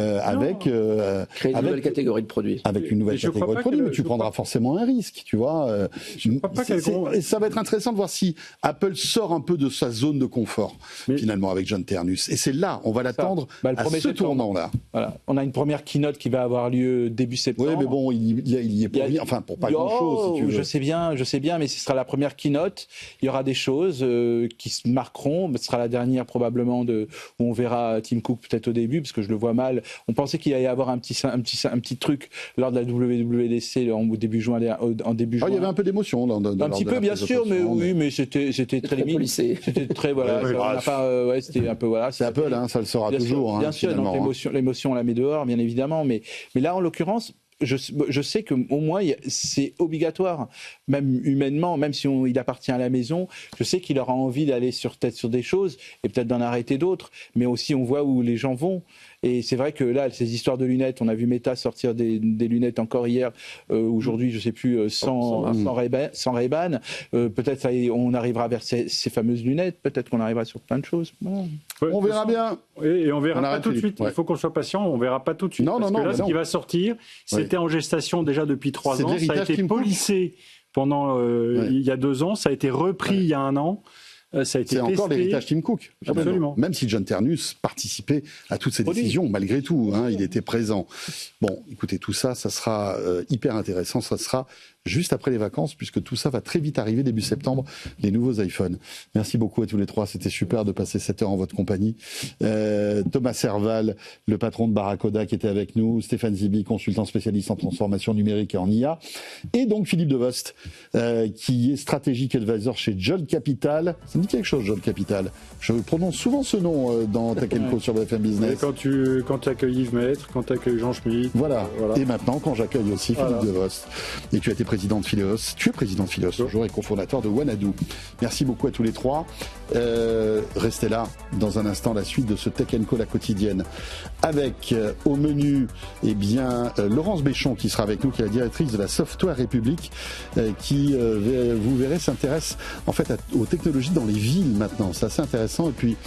[SPEAKER 6] Créer une nouvelle catégorie de produits.
[SPEAKER 2] Avec une nouvelle catégorie de produits, mais tu prendras forcément un risque, tu vois. Et ça va être intéressant de voir si Apple sort un peu de sa zone de confort finalement avec John Ternus. Et c'est là, on va l'attendre à ce tournant-là.
[SPEAKER 3] Voilà. On a une première keynote qui va avoir lieu début septembre.
[SPEAKER 2] Oui, mais bon, il y est pour pas grand-chose, si tu veux.
[SPEAKER 3] Je sais bien, mais ce sera la première keynote. Il y aura des choses qui se marqueront. Ce sera la dernière probablement où on verra Tim Cook peut-être au début, parce que je le vois mal. On pensait qu'il allait y avoir un petit truc lors de la WWDC en début juin.
[SPEAKER 2] Il y avait un peu d'émotion
[SPEAKER 3] un petit peu, bien sûr, mais oui, mais c'était très limite. C'était très c'était un peu
[SPEAKER 2] C'est Apple, ça le sera toujours.
[SPEAKER 3] Bien sûr, donc l'émotion on la met dehors, bien évidemment, mais là en l'occurrence. Je sais qu'au moins c'est obligatoire, même humainement, même si il appartient à la maison, je sais qu'il aura envie d'aller peut-être sur des choses et peut-être d'en arrêter d'autres, mais aussi on voit où les gens vont. Et c'est vrai que là, ces histoires de lunettes, on a vu Meta sortir des lunettes encore hier, aujourd'hui, je sais plus, sans Ray-Ban. Peut-être on arrivera vers ces fameuses lunettes, peut-être qu'on arrivera sur plein de choses. Bon.
[SPEAKER 2] On verra bien.
[SPEAKER 4] Et on verra pas tout de suite. Il faut qu'on soit patient, on verra pas tout de suite. Ce qui va sortir, c'était en gestation déjà depuis 3 ans. Ça a été polissé pendant il y a 2 ans, ça a été repris il y a 1 an. C'est encore
[SPEAKER 2] l'héritage Tim Cook.
[SPEAKER 4] Absolument.
[SPEAKER 2] Même si John Ternus participait à toutes ces décisions, malgré tout, il était présent. Bon, écoutez, tout ça sera hyper intéressant. Ça sera juste après les vacances, puisque tout ça va très vite arriver début septembre, les nouveaux iPhones. Merci beaucoup à tous les 3. C'était super de passer 7 heures en votre compagnie. Thomas Serval, le patron de Barracoda, qui était avec nous. Stéphane Zibi, consultant spécialiste en transformation numérique et en IA. Et donc Philippe Devost, qui est stratégique advisor chez Jolt Capital. Ça me dit quelque chose, Jolt Capital. Je prononce souvent ce nom dans Tech & Co sur BFM Business.
[SPEAKER 4] Et quand tu accueilles Yves Maître, quand tu accueilles Jean Schmitt.
[SPEAKER 2] Voilà. Et maintenant, quand j'accueille aussi Philippe Devost. Et tu as été président de Phileos. Tu es président de Phileos toujours et cofondateur de Wanadoo. Merci beaucoup à tous les 3. Restez là. Dans un instant, la suite de ce Tech & Co, la quotidienne. Avec au menu, Laurence Béchon qui sera avec nous, qui est la directrice de la Software République, qui, vous verrez, s'intéresse en fait aux technologies dans les villes maintenant. C'est assez intéressant. Et puis,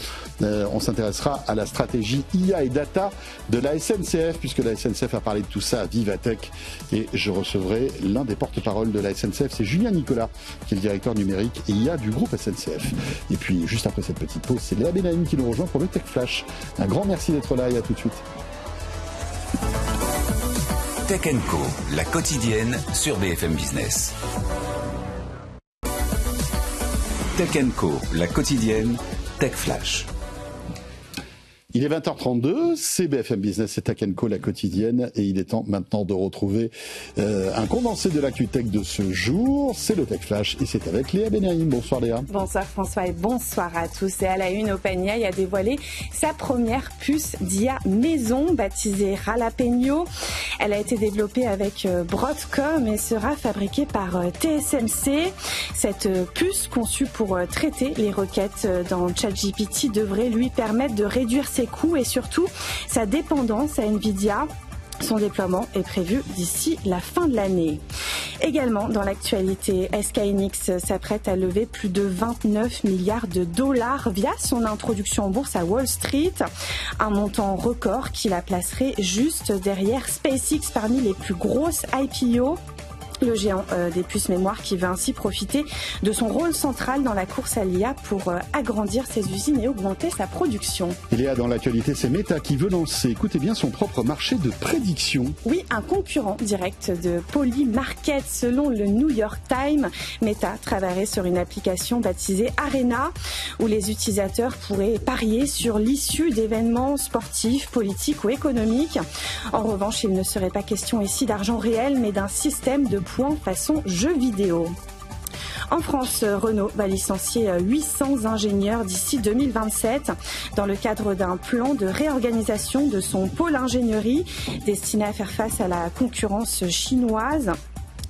[SPEAKER 2] on s'intéressera à la stratégie IA et data de la SNCF, puisque la SNCF a parlé de tout ça à Vivatech. Et je recevrai l'un des porte-parole de la SNCF, c'est Julien Nicolas, qui est le directeur numérique et IA du groupe SNCF. Et puis, juste après cette petite pause, c'est Léa Benaïm qui nous rejoint pour le Tech Flash. Un grand merci d'être là et à tout de suite.
[SPEAKER 1] Tech & Co, la quotidienne sur BFM Business. Tech & Co, la quotidienne, Tech Flash.
[SPEAKER 2] Il est 20h32, c'est BFM Business, c'est Tech & Co, la quotidienne, et il est temps maintenant de retrouver un condensé de l'actu tech de ce jour. C'est le Tech Flash, et c'est avec Léa Benaïm. Bonsoir Léa.
[SPEAKER 7] Bonsoir François et bonsoir à tous. Et à la une, OpenAI a dévoilé sa première puce d'IA maison, baptisée Jalapeno. Elle a été développée avec Broadcom et sera fabriquée par TSMC. Cette puce, conçue pour traiter les requêtes dans ChatGPT, devrait lui permettre de réduire ses coûts et surtout sa dépendance à Nvidia. Son déploiement est prévu d'ici la fin de l'année. Également, dans l'actualité, SK Hynix s'apprête à lever plus de 29 milliards de dollars via son introduction en bourse à Wall Street. Un montant record qui la placerait juste derrière SpaceX parmi les plus grosses IPO. Le géant des puces mémoire qui va ainsi profiter de son rôle central dans la course à l'IA pour agrandir ses usines et augmenter sa production.
[SPEAKER 2] Il y a dans l'actualité, c'est Meta qui veut lancer, écoutez bien, son propre marché de prédiction.
[SPEAKER 7] Oui, un concurrent direct de Polymarket. Selon le New York Times, Meta travaillerait sur une application baptisée Arena où les utilisateurs pourraient parier sur l'issue d'événements sportifs, politiques ou économiques. En revanche, il ne serait pas question ici d'argent réel mais d'un système de points façon jeu vidéo. En France, Renault va licencier 800 ingénieurs d'ici 2027 dans le cadre d'un plan de réorganisation de son pôle ingénierie destiné à faire face à la concurrence chinoise.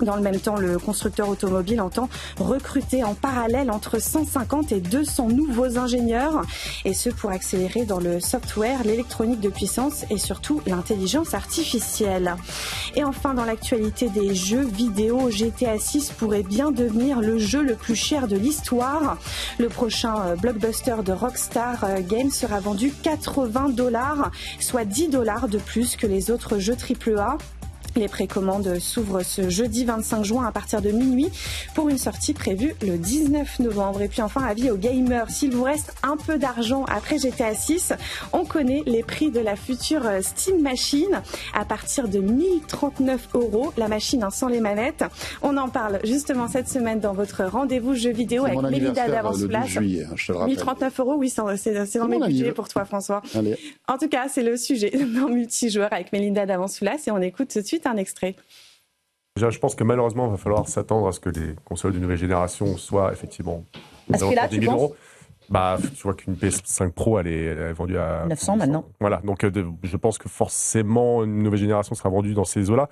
[SPEAKER 7] Dans le même temps, le constructeur automobile entend recruter en parallèle entre 150 et 200 nouveaux ingénieurs, et ce pour accélérer dans le software, l'électronique de puissance et surtout l'intelligence artificielle. Et enfin, dans l'actualité des jeux vidéo, GTA 6 pourrait bien devenir le jeu le plus cher de l'histoire. Le prochain blockbuster de Rockstar Games sera vendu $80, soit $10 de plus que les autres jeux AAA. Les précommandes s'ouvrent ce jeudi 25 juin à partir de minuit pour une sortie prévue le 19 novembre. Et puis enfin, avis aux gamers, s'il vous reste un peu d'argent après GTA 6, on connaît les prix de la future Steam Machine à partir de 1039 €, la machine sans les manettes. On en parle justement cette semaine dans votre rendez-vous jeux vidéo avec Mélinda Davansoulas. 1039 €, oui, c'est dans mes budgets pour toi, François.
[SPEAKER 2] Allez.
[SPEAKER 7] En tout cas, c'est le sujet dans Multijoueur avec Mélinda Davansoulas et on écoute tout de suite un extrait.
[SPEAKER 8] Déjà, je pense que malheureusement, il va falloir s'attendre à ce que les consoles de nouvelle génération soient effectivement
[SPEAKER 9] à ce prix-là,
[SPEAKER 8] 10 000 €. Bah, tu vois qu'une PS5 Pro, elle est vendue à
[SPEAKER 9] 900 maintenant.
[SPEAKER 8] Voilà, donc je pense que forcément une nouvelle génération sera vendue dans ces eaux-là.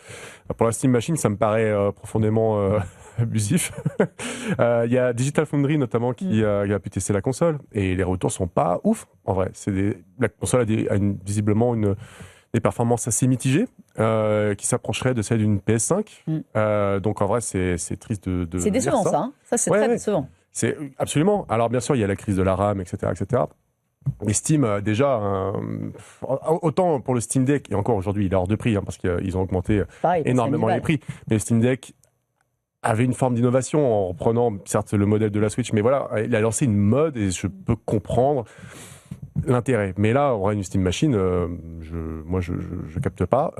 [SPEAKER 8] Pour la Steam Machine, ça me paraît profondément abusif. Il y a Digital Foundry notamment qui a pu tester la console et les retours sont pas ouf. En vrai, la console a visiblement des performances assez mitigées qui s'approcheraient de celles d'une PS5. Donc en vrai, c'est triste de
[SPEAKER 9] c'est décevant ça. Ça c'est très décevant.
[SPEAKER 8] C'est absolument. Alors bien sûr, il y a la crise de la RAM, etc., etc. Et Steam déjà, autant pour le Steam Deck, et encore aujourd'hui, il est hors de prix parce qu'ils ont augmenté énormément les prix. Mais le Steam Deck avait une forme d'innovation en reprenant certes le modèle de la Switch, mais voilà, il a lancé une mode et je peux comprendre l'intérêt. Mais là, en vrai, une Steam Machine, je capte pas.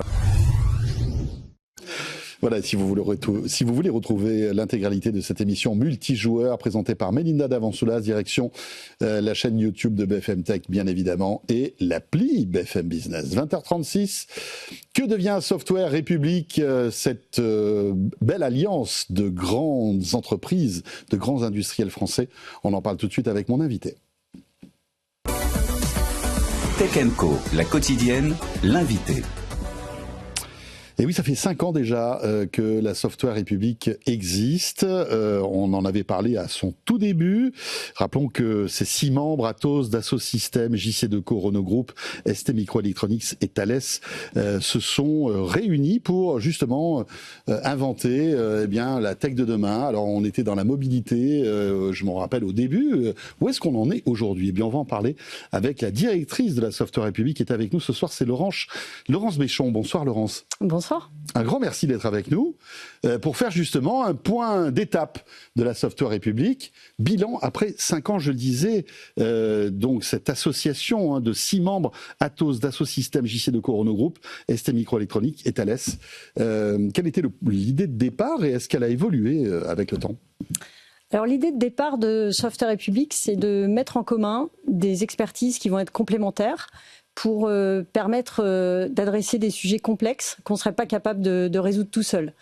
[SPEAKER 2] Voilà, si vous voulez retrouver l'intégralité de cette émission multijoueur présentée par Mélinda Davansoulas, direction la chaîne YouTube de BFM Tech, bien évidemment, et l'appli BFM Business. 20h36, que devient Software République, cette belle alliance de grandes entreprises, de grands industriels français? On en parle tout de suite avec mon invité.
[SPEAKER 1] Tech & Co, la quotidienne, l'invité.
[SPEAKER 2] Et oui, ça fait 5 ans déjà que la Software République existe. On en avait parlé à son tout début. Rappelons que ces 6 membres, Atos, Dassault Systèmes, JC2Co, Renault Group, ST Microelectronics et Thales, se sont réunis pour justement inventer la tech de demain. Alors on était dans la mobilité, je m'en rappelle au début. Où est-ce qu'on en est aujourd'hui? Eh bien, on va en parler avec la directrice de la Software République qui est avec nous ce soir, c'est Laurence Béchon. Bonsoir Laurence.
[SPEAKER 10] Bonsoir.
[SPEAKER 2] Un grand merci d'être avec nous pour faire justement un point d'étape de la Software République. Bilan après 5 ans, je le disais, donc cette association de 6 membres, Atos, Dassault Systèmes, JC2Co, Renault Group, ST Microelectronics et Thales. Quelle était l'idée de départ et est-ce qu'elle a évolué avec le temps?
[SPEAKER 10] Alors l'idée de départ de Software République, c'est de mettre en commun des expertises qui vont être complémentaires pour permettre d'adresser des sujets complexes qu'on ne serait pas capable de résoudre tout seul.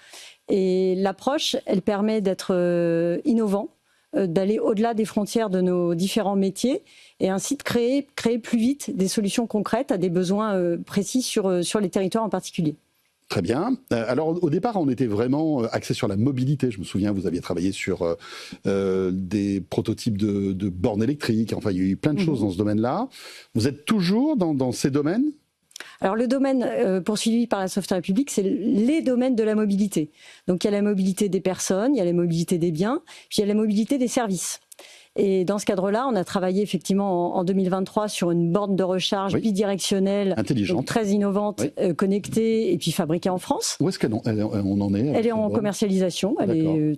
[SPEAKER 10] Et l'approche, elle permet d'être innovant, d'aller au-delà des frontières de nos différents métiers et ainsi de créer plus vite des solutions concrètes à des besoins précis sur les territoires en particulier.
[SPEAKER 2] Très bien. Alors au départ, on était vraiment axé sur la mobilité. Je me souviens, vous aviez travaillé sur des prototypes de bornes électriques. Enfin, il y a eu plein de choses dans ce domaine-là. Vous êtes toujours dans ces domaines ?
[SPEAKER 10] Alors le domaine poursuivi par la Software République, c'est les domaines de la mobilité. Donc il y a la mobilité des personnes, il y a la mobilité des biens, puis il y a la mobilité des services. Et dans ce cadre-là, on a travaillé effectivement en 2023 sur une borne de recharge bidirectionnelle, donc très innovante, connectée et puis fabriquée en France.
[SPEAKER 2] Où est-ce qu'on en est?
[SPEAKER 10] Elle est en commercialisation,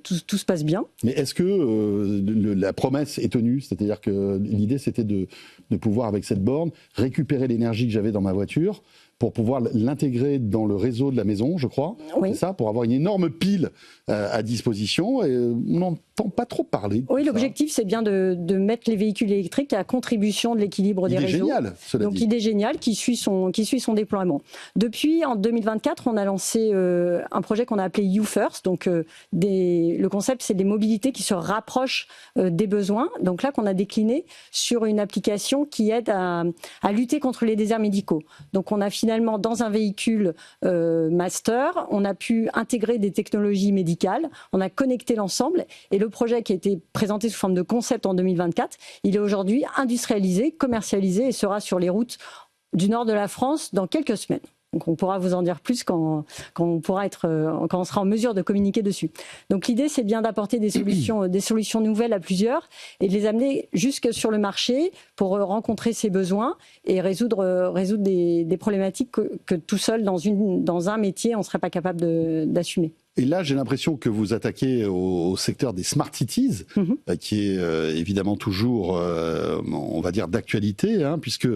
[SPEAKER 10] tout se passe bien.
[SPEAKER 2] Mais est-ce que la promesse est tenue? C'est-à-dire que l'idée c'était de pouvoir avec cette borne récupérer l'énergie que j'avais dans ma voiture pour pouvoir l'intégrer dans le réseau de la maison, je crois. Oui. C'est ça, pour avoir une énorme pile à disposition. Et on n'entend pas trop parler.
[SPEAKER 10] Oui, l'objectif, c'est bien de mettre les véhicules électriques à contribution de l'équilibre des réseaux.
[SPEAKER 2] Idée géniale, cela dit.
[SPEAKER 10] Donc, idée géniale qui suit son déploiement. Depuis, en 2024, on a lancé un projet qu'on a appelé You First. Donc, le concept, c'est des mobilités qui se rapprochent des besoins. Donc là, qu'on a décliné sur une application qui aide à lutter contre les déserts médicaux. Donc, on a finalement finalement, dans un véhicule master, on a pu intégrer des technologies médicales, on a connecté l'ensemble, et le projet qui a été présenté sous forme de concept en 2024, il est aujourd'hui industrialisé, commercialisé et sera sur les routes du nord de la France dans quelques semaines. Donc on pourra vous en dire plus quand on sera en mesure de communiquer dessus. Donc l'idée, c'est bien d'apporter des solutions nouvelles à plusieurs et de les amener jusque sur le marché pour rencontrer ces besoins et résoudre des problématiques que tout seul dans un métier, on ne serait pas capable d'assumer.
[SPEAKER 2] Et là, j'ai l'impression que vous attaquez au secteur des smart cities, qui est évidemment toujours, on va dire, d'actualité, puisque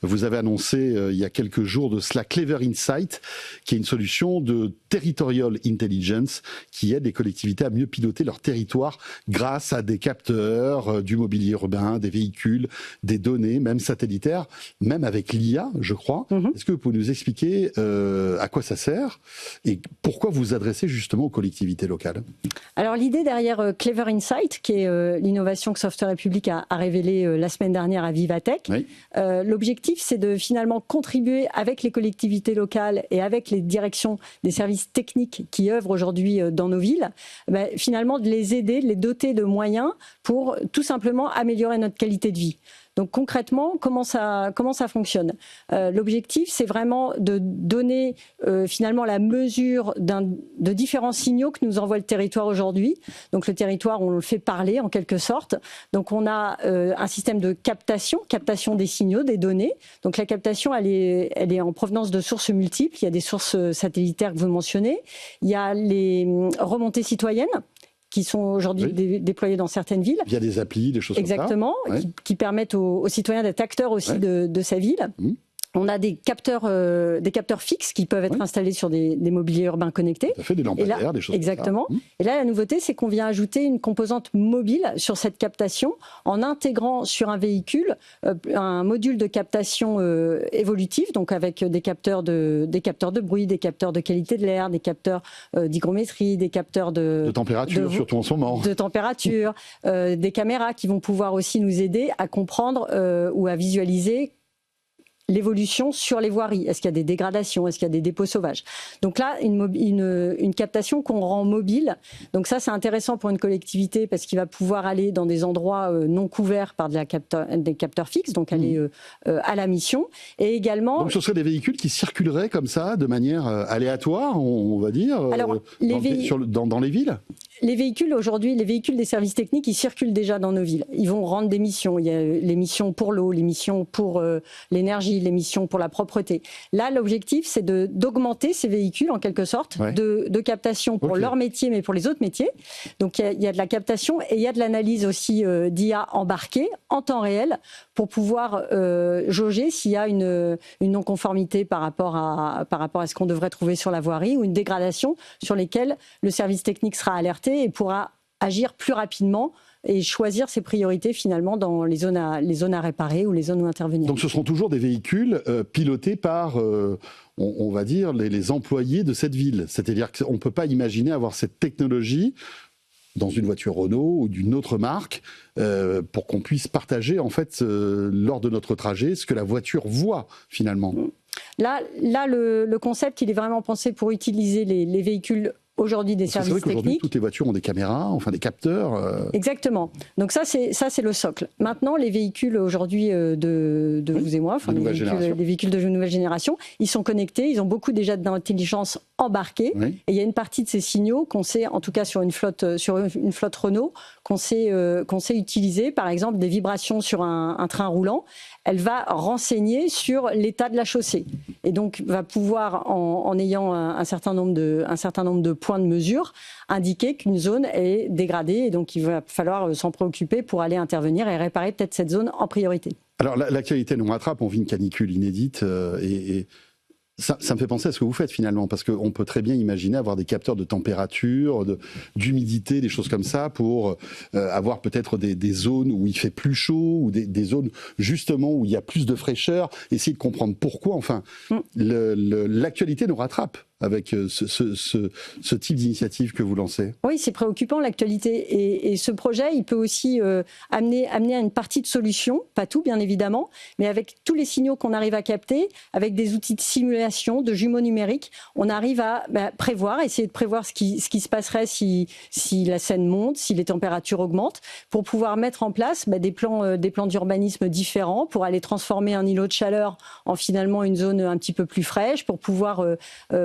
[SPEAKER 2] vous avez annoncé il y a quelques jours de cela Clever Insight, qui est une solution de territorial intelligence qui aide les collectivités à mieux piloter leur territoire grâce à des capteurs, du mobilier urbain, des véhicules, des données, même satellitaires, même avec l'IA, je crois. Est-ce que vous pouvez nous expliquer à quoi ça sert et pourquoi vous adressez justement aux collectivités locales?
[SPEAKER 10] Alors l'idée derrière Clever Insight, qui est l'innovation que Software République a révélée la semaine dernière à Vivatech, l'objectif c'est de finalement contribuer avec les collectivités locales et avec les directions des services techniques qui œuvrent aujourd'hui dans nos villes, finalement de les aider, de les doter de moyens pour tout simplement améliorer notre qualité de vie. Donc concrètement, comment ça fonctionne? L'objectif, c'est vraiment de donner finalement la mesure de différents signaux que nous envoie le territoire aujourd'hui. Donc le territoire, on le fait parler en quelque sorte. Donc on a un système de captation des signaux, des données. Donc la captation, elle est en provenance de sources multiples. Il y a des sources satellitaires que vous mentionnez. Il y a les remontées citoyennes qui sont aujourd'hui déployés dans certaines villes.
[SPEAKER 2] Via des applis, des choses
[SPEAKER 10] Exactement,
[SPEAKER 2] comme ça.
[SPEAKER 10] Qui permettent aux citoyens d'être acteurs aussi de sa ville. On a des capteurs fixes qui peuvent être installés sur des mobiliers urbains connectés.
[SPEAKER 2] Ça fait des lampadaires, des choses
[SPEAKER 10] exactement.
[SPEAKER 2] comme ça.
[SPEAKER 10] Et là, la nouveauté, c'est qu'on vient ajouter une composante mobile sur cette captation en intégrant sur un véhicule un module de captation évolutif, donc avec des capteurs de bruit, des capteurs de qualité de l'air, des capteurs d'hygrométrie, des capteurs de
[SPEAKER 2] température, surtout en ce moment.
[SPEAKER 10] De température, des caméras qui vont pouvoir aussi nous aider à comprendre ou à visualiser l'évolution sur les voiries. Est-ce qu'il y a des dégradations? Est-ce qu'il y a des dépôts sauvages? Donc là, une captation qu'on rend mobile. Donc ça, c'est intéressant pour une collectivité parce qu'il va pouvoir aller dans des endroits non couverts par des capteurs fixes, donc aller à la mission. Et également... Donc
[SPEAKER 2] ce seraient des véhicules qui circuleraient comme ça, de manière aléatoire, on va dire,
[SPEAKER 10] alors,
[SPEAKER 2] dans les villes?
[SPEAKER 10] Les véhicules aujourd'hui, les véhicules des services techniques, ils circulent déjà dans nos villes. Ils vont rendre des missions. Il y a les missions pour l'eau, les missions pour l'énergie, les missions pour la propreté. Là, l'objectif, c'est d'augmenter ces véhicules, en quelque sorte, de captation pour leur métier, mais pour les autres métiers. Donc, il y a de la captation et il y a de l'analyse aussi d'IA embarquée en temps réel pour pouvoir jauger s'il y a une non-conformité par rapport à ce qu'on devrait trouver sur la voirie ou une dégradation sur lesquelles le service technique sera alerté et pourra agir plus rapidement et choisir ses priorités finalement dans les zones à réparer ou les zones où intervenir.
[SPEAKER 2] Donc ce seront toujours des véhicules pilotés par, on va dire, les employés de cette ville. C'est-à-dire qu'on ne peut pas imaginer avoir cette technologie dans une voiture Renault ou d'une autre marque pour qu'on puisse partager en fait lors de notre trajet ce que la voiture voit finalement.
[SPEAKER 10] Là le concept, il est vraiment pensé pour utiliser les véhicules aujourd'hui des services techniques. C'est vrai qu'aujourd'hui,
[SPEAKER 2] toutes les voitures ont des caméras, enfin des capteurs.
[SPEAKER 10] Exactement. Donc ça, c'est le socle. Maintenant, les véhicules aujourd'hui de vous et moi, enfin les véhicules de nouvelle génération, ils sont connectés, ils ont beaucoup déjà d'intelligence embarquée. Et il y a une partie de ces signaux qu'on sait, en tout cas sur une flotte Renault, qu'on sait utiliser. Par exemple, des vibrations sur un train roulant, elle va renseigner sur l'état de la chaussée. Et donc, va pouvoir, en ayant un certain nombre de points de mesure, indiquer qu'une zone est dégradée. Et donc, il va falloir s'en préoccuper pour aller intervenir et réparer peut-être cette zone en priorité.
[SPEAKER 2] Alors, l'actualité nous rattrape. On vit une canicule inédite et ça me fait penser à ce que vous faites finalement, parce qu'on peut très bien imaginer avoir des capteurs de température, d'humidité, des choses comme ça, pour avoir peut-être des zones où il fait plus chaud, ou des zones justement où il y a plus de fraîcheur, essayer de comprendre pourquoi. Enfin, l'actualité nous rattrape. avec ce type d'initiative que vous lancez?
[SPEAKER 10] Oui, c'est préoccupant l'actualité. Et ce projet, il peut aussi amener à une partie de solution, pas tout bien évidemment, mais avec tous les signaux qu'on arrive à capter, avec des outils de simulation, de jumeaux numériques, on arrive à prévoir, essayer de prévoir ce qui se passerait si la Seine monte, si les températures augmentent, pour pouvoir mettre en place des plans d'urbanisme différents, pour aller transformer un îlot de chaleur en finalement une zone un petit peu plus fraîche, pour pouvoir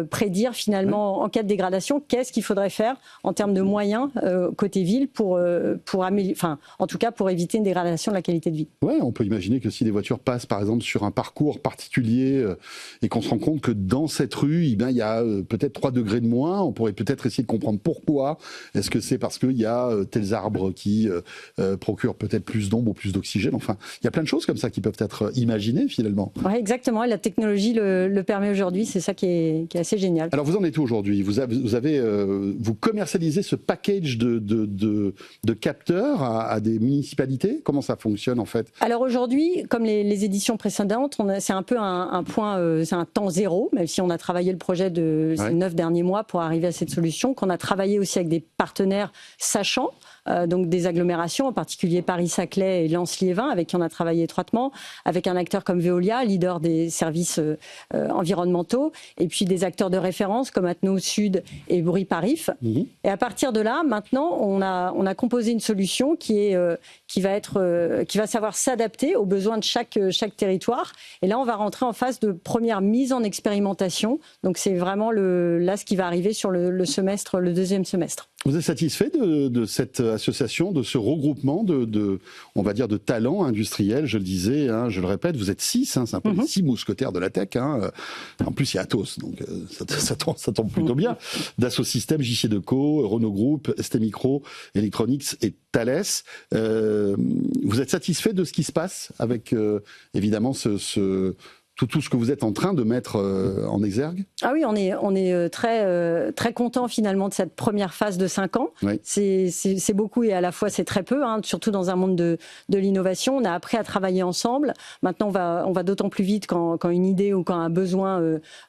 [SPEAKER 10] prédire finalement en cas de dégradation qu'est-ce qu'il faudrait faire en termes de moyens côté ville pour en tout cas pour éviter une dégradation de la qualité de vie.
[SPEAKER 2] Ouais, on peut imaginer que si des voitures passent par exemple sur un parcours particulier et qu'on se rend compte que dans cette rue, il y a peut-être 3 degrés de moins, on pourrait peut-être essayer de comprendre pourquoi. Est-ce que c'est parce qu'il y a tels arbres qui procurent peut-être plus d'ombre ou plus d'oxygène? Enfin, il y a plein de choses comme ça qui peuvent être imaginées finalement.
[SPEAKER 10] Oui, exactement. Et la technologie le permet aujourd'hui. C'est ça qui est assez génial.
[SPEAKER 2] Alors vous en êtes où aujourd'hui? Vous commercialisez ce package de capteurs à des municipalités? Comment ça fonctionne en fait?
[SPEAKER 10] Alors aujourd'hui, comme les éditions précédentes, c'est un peu un point, c'est un temps zéro, même si on a travaillé le projet ces 9 derniers mois pour arriver à cette solution, qu'on a travaillé aussi avec des partenaires sachants. Donc des agglomérations, en particulier Paris-Saclay et Lens-Liévin, avec qui on a travaillé étroitement, avec un acteur comme Veolia, leader des services environnementaux, et puis des acteurs de référence comme Atno Sud et Bourri-Parif. Et à partir de là, maintenant, on a composé une solution qui va savoir s'adapter aux besoins de chaque territoire. Et là, on va rentrer en phase de première mise en expérimentation. Donc c'est vraiment ce qui va arriver sur le deuxième semestre.
[SPEAKER 2] Vous êtes satisfait de cette association, de ce regroupement on va dire, de talents industriels? Je le disais, je le répète, vous êtes 6, c'est un peu les 6 mousquetaires de la tech. En plus, il y a Atos, donc ça tombe plutôt bien. Dassault Systèmes, JC Deco, Renault Group, ST Micro, Electronics et Thales. Vous êtes satisfait de ce qui se passe avec, évidemment, tout ce que vous êtes en train de mettre en exergue? Ah
[SPEAKER 10] oui, on est très content finalement de cette première phase de 5 ans. Oui. C'est beaucoup et à la fois c'est très peu, surtout dans un monde de l'innovation. On a appris à travailler ensemble. Maintenant, on va d'autant plus vite quand une idée ou quand un besoin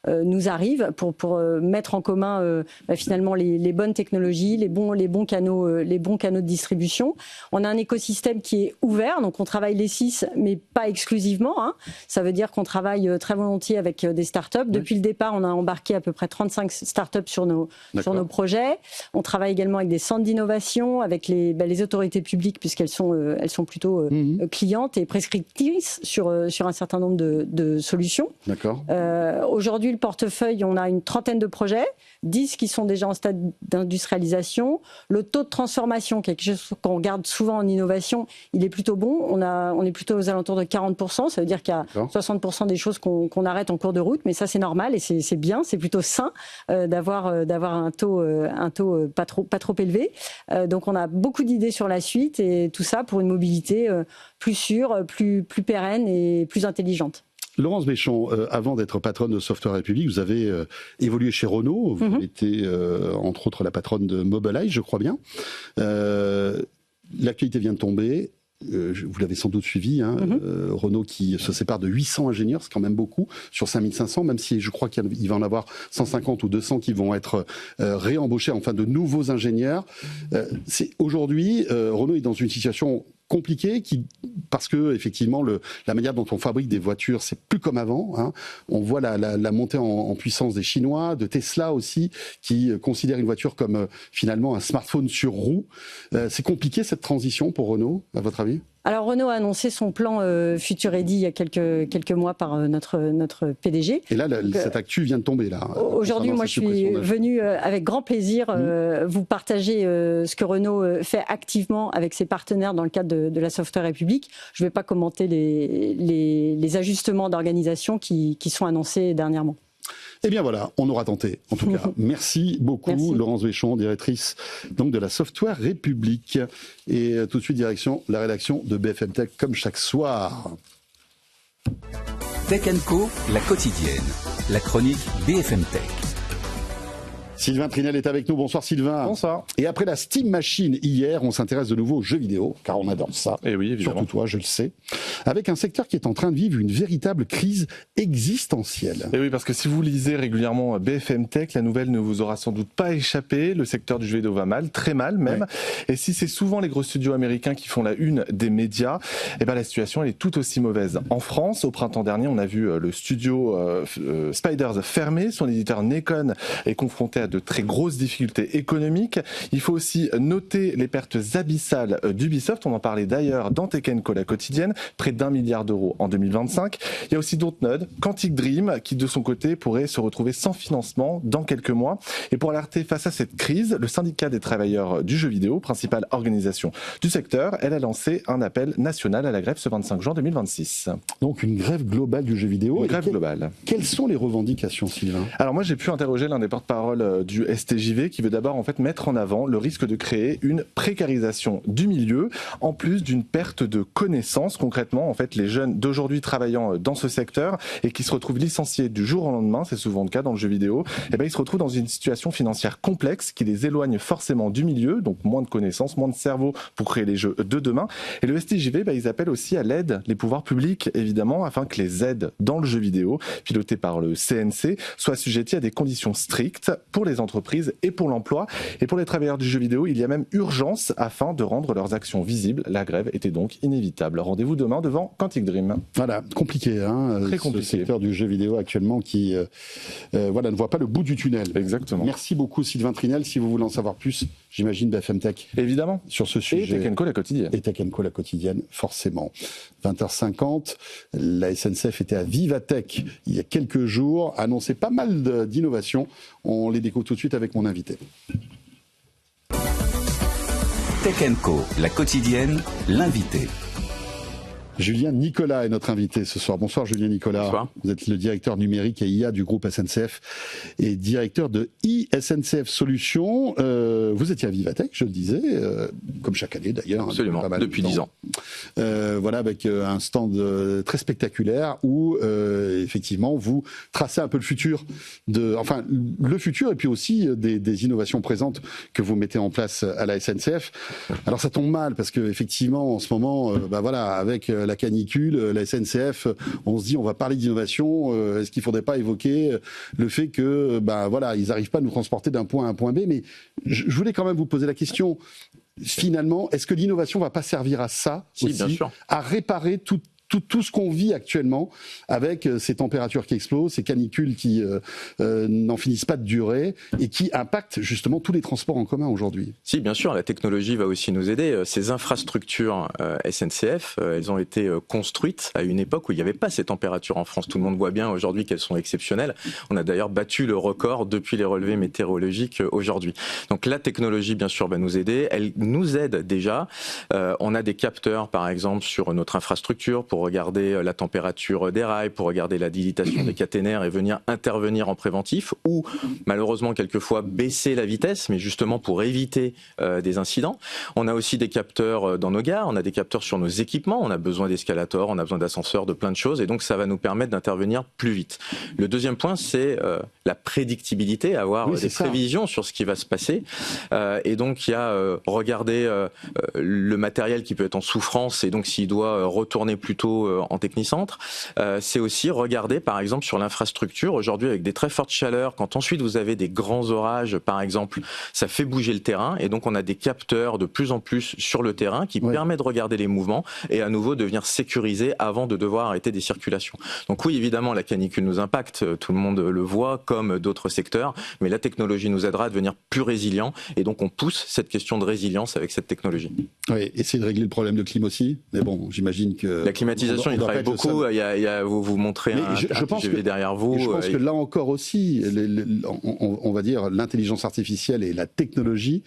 [SPEAKER 10] nous arrive pour mettre en commun finalement les bonnes technologies, les bons canaux de distribution. On a un écosystème qui est ouvert, donc on travaille les 6, mais pas exclusivement. Ça veut dire qu'on travaille très volontiers avec des startups. Depuis le départ, on a embarqué à peu près 35 startups sur nos projets. On travaille également avec des centres d'innovation, avec les autorités publiques, puisqu'elles sont plutôt clientes et prescriptrices sur un certain nombre de solutions. D'accord. Aujourd'hui, le portefeuille, on a une trentaine de projets, 10 qui sont déjà en stade d'industrialisation. Le taux de transformation, quelque chose qu'on regarde souvent en innovation, il est plutôt bon. On est plutôt aux alentours de 40%. Ça veut dire qu'il y a 60% des choses qu'on arrête en cours de route, mais ça c'est normal et c'est bien, c'est plutôt sain d'avoir un taux pas trop élevé. Donc on a beaucoup d'idées sur la suite et tout ça pour une mobilité plus sûre, plus pérenne et plus intelligente.
[SPEAKER 2] Laurence Béchon, avant d'être patronne de Software République, vous avez évolué chez Renault. Vous avez été, entre autres, la patronne de Mobileye, je crois bien. L'actualité vient de tomber. Vous l'avez sans doute suivi, Renault qui se sépare de 800 ingénieurs, c'est quand même beaucoup, sur 5500, même si je crois qu'il va en avoir 150 ou 200 qui vont être réembauchés, enfin de nouveaux ingénieurs. Aujourd'hui, Renault est dans une situation compliqué parce que effectivement la manière dont on fabrique des voitures, c'est plus comme avant. On voit la montée en puissance des Chinois, de Tesla aussi, qui considèrent une voiture comme finalement un smartphone sur roue. C'est compliqué cette transition pour Renault, à votre avis?
[SPEAKER 10] Alors Renault a annoncé son plan Future Ready il y a quelques mois par notre PDG.
[SPEAKER 2] Et là, cette actu vient de tomber là.
[SPEAKER 10] Aujourd'hui, moi, je suis venu avec grand plaisir vous partager ce que Renault fait activement avec ses partenaires dans le cadre de la Software République. Je ne vais pas commenter les ajustements d'organisation qui sont annoncés dernièrement.
[SPEAKER 2] Eh bien voilà, on aura tenté. En tout cas, merci beaucoup, Laurence Béchon, directrice donc de la Software République. Et tout de suite, direction la rédaction de BFM Tech, comme chaque soir.
[SPEAKER 1] Tech & Co, la quotidienne, la chronique BFM Tech.
[SPEAKER 2] Sylvain Trinel est avec nous. Bonsoir Sylvain.
[SPEAKER 11] Bonsoir.
[SPEAKER 2] Et après la Steam Machine hier, on s'intéresse de nouveau aux jeux vidéo, car on adore ça.
[SPEAKER 11] Et oui, évidemment.
[SPEAKER 2] Surtout toi, je le sais. Avec un secteur qui est en train de vivre une véritable crise existentielle.
[SPEAKER 11] Et oui, parce que si vous lisez régulièrement BFM Tech, la nouvelle ne vous aura sans doute pas échappé. Le secteur du jeu vidéo va mal, très mal même. Ouais. Et si c'est souvent les gros studios américains qui font la une des médias, eh ben la situation elle est tout aussi mauvaise. En France, au printemps dernier, on a vu le studio Spiders fermer. Son éditeur Nacon est confronté à de très grosses difficultés économiques. Il faut aussi noter les pertes abyssales d'Ubisoft. On en parlait d'ailleurs dans Tech & Co la quotidienne, près d'1 milliard d'euros en 2025. Il y a aussi Dontnod, Quantic Dream, qui de son côté pourrait se retrouver sans financement dans quelques mois. Et pour alerter face à cette crise, le syndicat des travailleurs du jeu vidéo, principale organisation du secteur, elle a lancé un appel national à la grève ce 25 juin 2026.
[SPEAKER 2] Donc une grève globale du jeu vidéo.
[SPEAKER 11] Une grève globale.
[SPEAKER 2] Quelles sont les revendications, Sylvain ?
[SPEAKER 11] Alors moi j'ai pu interroger l'un des porte-parole du STJV qui veut d'abord en fait mettre en avant le risque de créer une précarisation du milieu en plus d'une perte de connaissances. Concrètement, en fait, les jeunes d'aujourd'hui travaillant dans ce secteur et qui se retrouvent licenciés du jour au lendemain, c'est souvent le cas dans le jeu vidéo, eh ben ils se retrouvent dans une situation financière complexe qui les éloigne forcément du milieu, donc moins de connaissances, moins de cerveau pour créer les jeux de demain. Et le STJV, ils appellent aussi à l'aide les pouvoirs publics, évidemment, afin que les aides dans le jeu vidéo, pilotées par le CNC, soient assujetties à des conditions strictes pour les entreprises et pour l'emploi. Et pour les travailleurs du jeu vidéo, il y a même urgence afin de rendre leurs actions visibles. La grève était donc inévitable. Rendez-vous demain devant Quantic Dream.
[SPEAKER 2] Voilà, compliqué, hein,
[SPEAKER 11] très compliqué.
[SPEAKER 2] Ce secteur du jeu vidéo actuellement qui voilà, ne voit pas le bout du tunnel.
[SPEAKER 11] Exactement.
[SPEAKER 2] Merci beaucoup Sylvain Trinel. Si vous voulez en savoir plus, j'imagine BFM Tech.
[SPEAKER 11] Évidemment.
[SPEAKER 2] Sur ce sujet.
[SPEAKER 11] Et Tech & Co la quotidienne.
[SPEAKER 2] Et Tech & Co la quotidienne, forcément. 20h50, la SNCF était à Vivatech il y a quelques jours, annonçait pas mal d'innovations. On les découvre tout de suite avec mon invité.
[SPEAKER 1] Tech & Co, la quotidienne, l'invité.
[SPEAKER 2] Julien Nicolas est notre invité ce soir. Bonsoir Julien Nicolas.
[SPEAKER 12] Bonsoir.
[SPEAKER 2] Vous êtes le directeur numérique et IA du groupe SNCF et directeur de SNCF Solutions. Vous étiez à Vivatech, je le disais, comme chaque année d'ailleurs.
[SPEAKER 12] Absolument, depuis 10 ans.
[SPEAKER 2] Voilà, avec un stand très spectaculaire où effectivement vous tracez un peu le futur, le futur et puis aussi des innovations présentes que vous mettez en place à la SNCF. Alors ça tombe mal parce que effectivement en ce moment, voilà, avec la canicule, la SNCF, on se dit on va parler d'innovation, est-ce qu'il ne faudrait pas évoquer le fait que voilà, ils n'arrivent pas à nous transporter d'un point A à un point B, mais je voulais quand même vous poser la question, finalement, est-ce que l'innovation ne va pas servir à ça aussi,
[SPEAKER 12] bien sûr,
[SPEAKER 2] à réparer tout ce qu'on vit actuellement avec ces températures qui explosent, ces canicules qui n'en finissent pas de durer et qui impactent justement tous les transports en commun aujourd'hui.
[SPEAKER 12] Si, bien sûr, la technologie va aussi nous aider. Ces infrastructures SNCF, elles ont été construites à une époque où il n'y avait pas ces températures en France. Tout le monde voit bien aujourd'hui qu'elles sont exceptionnelles. On a d'ailleurs battu le record depuis les relevés météorologiques aujourd'hui. Donc la technologie, bien sûr, va nous aider. Elle nous aide déjà. On a des capteurs, par exemple, sur notre infrastructure pour regarder la température des rails, pour regarder la dilatation des caténaires et venir intervenir en préventif, ou malheureusement quelquefois baisser la vitesse, mais justement pour éviter des incidents. On a aussi des capteurs dans nos gares, on a des capteurs sur nos équipements, on a besoin d'escalators, on a besoin d'ascenseurs, de plein de choses, et donc ça va nous permettre d'intervenir plus vite. Le deuxième point, c'est la prédictibilité, avoir des prévisions sur ce qui va se passer, et donc il y a regarder le matériel qui peut être en souffrance, et donc s'il doit retourner plutôt en technicentre, c'est aussi regarder par exemple sur l'infrastructure, aujourd'hui avec des très fortes chaleurs, quand ensuite vous avez des grands orages par exemple, ça fait bouger le terrain, et donc on a des capteurs de plus en plus sur le terrain qui permettent de regarder les mouvements et à nouveau de venir sécuriser avant de devoir arrêter des circulations. Donc oui, évidemment la canicule nous impacte, tout le monde le voit comme d'autres secteurs, mais la technologie nous aidera à devenir plus résilient, et donc on pousse cette question de résilience avec cette technologie.
[SPEAKER 2] Oui, essayer de régler le problème de clim aussi, mais bon, j'imagine que...
[SPEAKER 12] La climatisation, il travaille beaucoup, vous montrez un TGV derrière vous.
[SPEAKER 2] Je pense que là encore aussi, on va dire l'intelligence artificielle et la technologie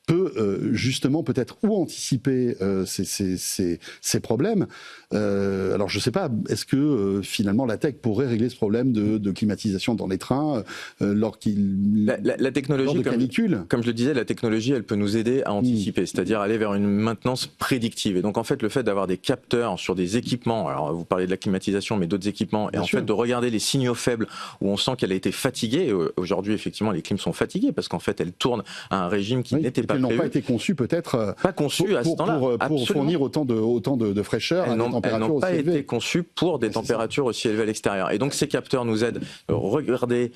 [SPEAKER 2] peut justement peut-être ou anticiper ces problèmes. Alors je ne sais pas, est-ce que finalement la tech pourrait régler ce problème de climatisation dans les trains lors
[SPEAKER 12] la technologie,
[SPEAKER 2] lors de canicule
[SPEAKER 12] comme je le disais, la technologie, elle peut nous aider à anticiper, c'est-à-dire aller vers une maintenance prédictive. Et donc en fait, le fait d'avoir des capteurs sur des équipements, alors vous parlez de la climatisation, mais d'autres équipements, et en fait de regarder les signaux faibles où on sent qu'elle a été fatiguée. Aujourd'hui, effectivement, les clims sont fatiguées parce qu'en fait, elles tournent à un régime qui n'était pas prévu.
[SPEAKER 2] Elles n'ont pas été conçues peut-être pour fournir autant de fraîcheur à des températures aussi élevées.
[SPEAKER 12] Elles n'ont pas été conçues pour des températures aussi élevées à l'extérieur. Et donc ces capteurs nous aident à regarder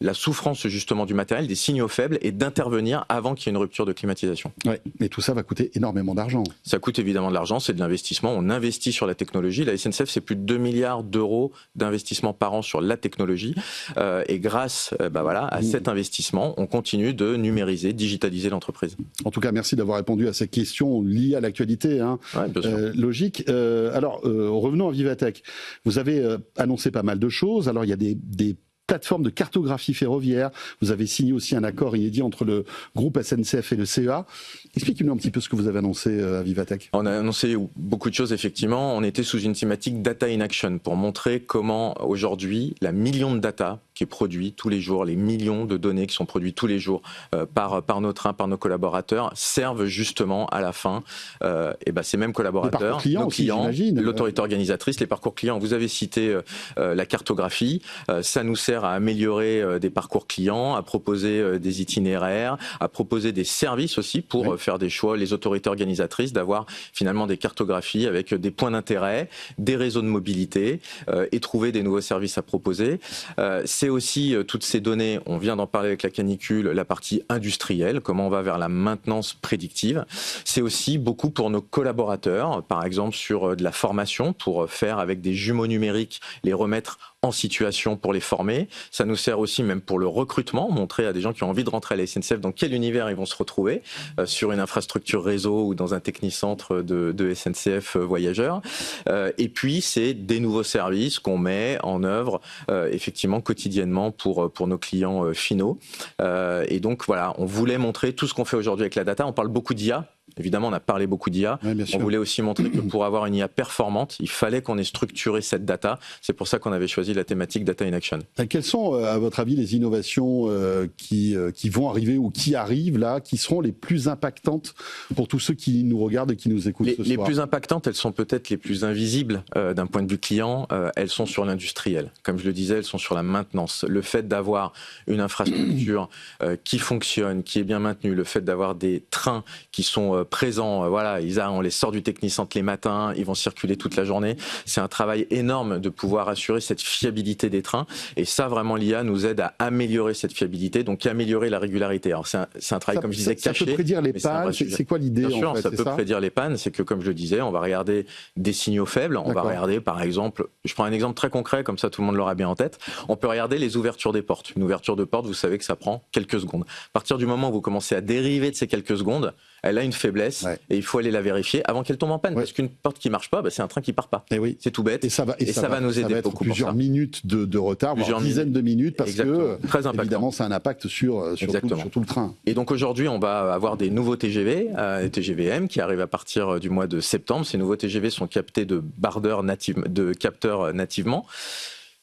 [SPEAKER 12] la souffrance justement du matériel, des signaux faibles, et d'intervenir avant qu'il y ait une rupture de climatisation.
[SPEAKER 2] Ouais, mais tout ça va coûter énormément d'argent.
[SPEAKER 12] Ça coûte évidemment de l'argent, c'est de l'investissement. On investit sur la technologie. La SNCF, c'est plus de 2 milliards d'euros d'investissement par an sur la technologie. Et grâce à cet investissement, on continue de numériser, digitaliser l'entreprise.
[SPEAKER 2] En tout cas, merci d'avoir répondu à ces questions liées à l'actualité. Logique. Alors, revenons à Vivatech. Vous avez annoncé pas mal de choses. Alors, il y a des plateforme de cartographie ferroviaire. Vous avez signé aussi un accord inédit entre le groupe SNCF et le CEA. Expliquez-nous un petit peu ce que vous avez annoncé à Vivatech.
[SPEAKER 12] On a annoncé beaucoup de choses, effectivement. On était sous une thématique Data in Action pour montrer comment aujourd'hui la million de data qui est produit tous les jours, les millions de données qui sont produites tous les jours par nos trains, par nos collaborateurs, servent justement à la fin ces mêmes collaborateurs, nos clients, l'autorité organisatrice, les parcours clients. Vous avez cité la cartographie. Ça nous sert à améliorer des parcours clients, à proposer des itinéraires, à proposer des services aussi pour faire des choix, les autorités organisatrices, d'avoir finalement des cartographies avec des points d'intérêt, des réseaux de mobilité et trouver des nouveaux services à proposer. C'est aussi toutes ces données, on vient d'en parler avec la canicule, la partie industrielle, comment on va vers la maintenance prédictive. C'est aussi beaucoup pour nos collaborateurs, par exemple sur de la formation, pour faire avec des jumeaux numériques, les remettre en situation pour les former. Ça nous sert aussi même pour le recrutement, montrer à des gens qui ont envie de rentrer à la SNCF dans quel univers ils vont se retrouver, sur une infrastructure réseau ou dans un technicentre de SNCF voyageurs. Et puis, c'est des nouveaux services qu'on met en œuvre effectivement quotidiennement pour nos clients finaux. Et donc, voilà, on voulait montrer tout ce qu'on fait aujourd'hui avec la data. On parle beaucoup d'IA. Évidemment, on a parlé beaucoup d'IA. On voulait aussi montrer que pour avoir une IA performante, il fallait qu'on ait structuré cette data. C'est pour ça qu'on avait choisi la thématique Data in Action.
[SPEAKER 2] Quelles sont, à votre avis, les innovations qui vont arriver ou qui arrivent là, qui seront les plus impactantes pour tous ceux qui nous regardent et qui nous écoutent ce soir?
[SPEAKER 12] Les plus impactantes, elles sont peut-être les plus invisibles d'un point de vue client. Elles sont sur l'industriel. Comme je le disais, elles sont sur la maintenance. Le fait d'avoir une infrastructure qui fonctionne, qui est bien maintenue, le fait d'avoir des trains qui sont présents, on les sort du technicentre les matins, ils vont circuler toute la journée. C'est un travail énorme de pouvoir assurer cette fiabilité des trains. Et ça, vraiment, l'IA nous aide à améliorer cette fiabilité, donc améliorer la régularité. Alors, c'est un travail, comme je disais, caché.
[SPEAKER 2] Ça peut prédire les pannes, c'est quoi l'idée?
[SPEAKER 12] Bien sûr, ça peut prédire les pannes. C'est que, comme je le disais, on va regarder des signaux faibles. On va regarder, par exemple, je prends un exemple très concret, comme ça tout le monde l'aura bien en tête. On peut regarder les ouvertures des portes. Une ouverture de porte, vous savez que ça prend quelques secondes. À partir du moment où vous commencez à dériver de ces quelques secondes, elle a une faiblesse et il faut aller la vérifier avant qu'elle tombe en panne. Parce qu'une porte qui marche pas, c'est un train qui part pas. C'est tout bête.
[SPEAKER 2] Et ça va
[SPEAKER 12] nous aider beaucoup.
[SPEAKER 2] Plusieurs minutes de retard, voire dizaines de minutes, parce que évidemment, ça a un impact sur tout le train.
[SPEAKER 12] Et donc aujourd'hui, on va avoir des nouveaux TGV, TGVM, qui arrivent à partir du mois de septembre. Ces nouveaux TGV sont captés de capteurs nativement.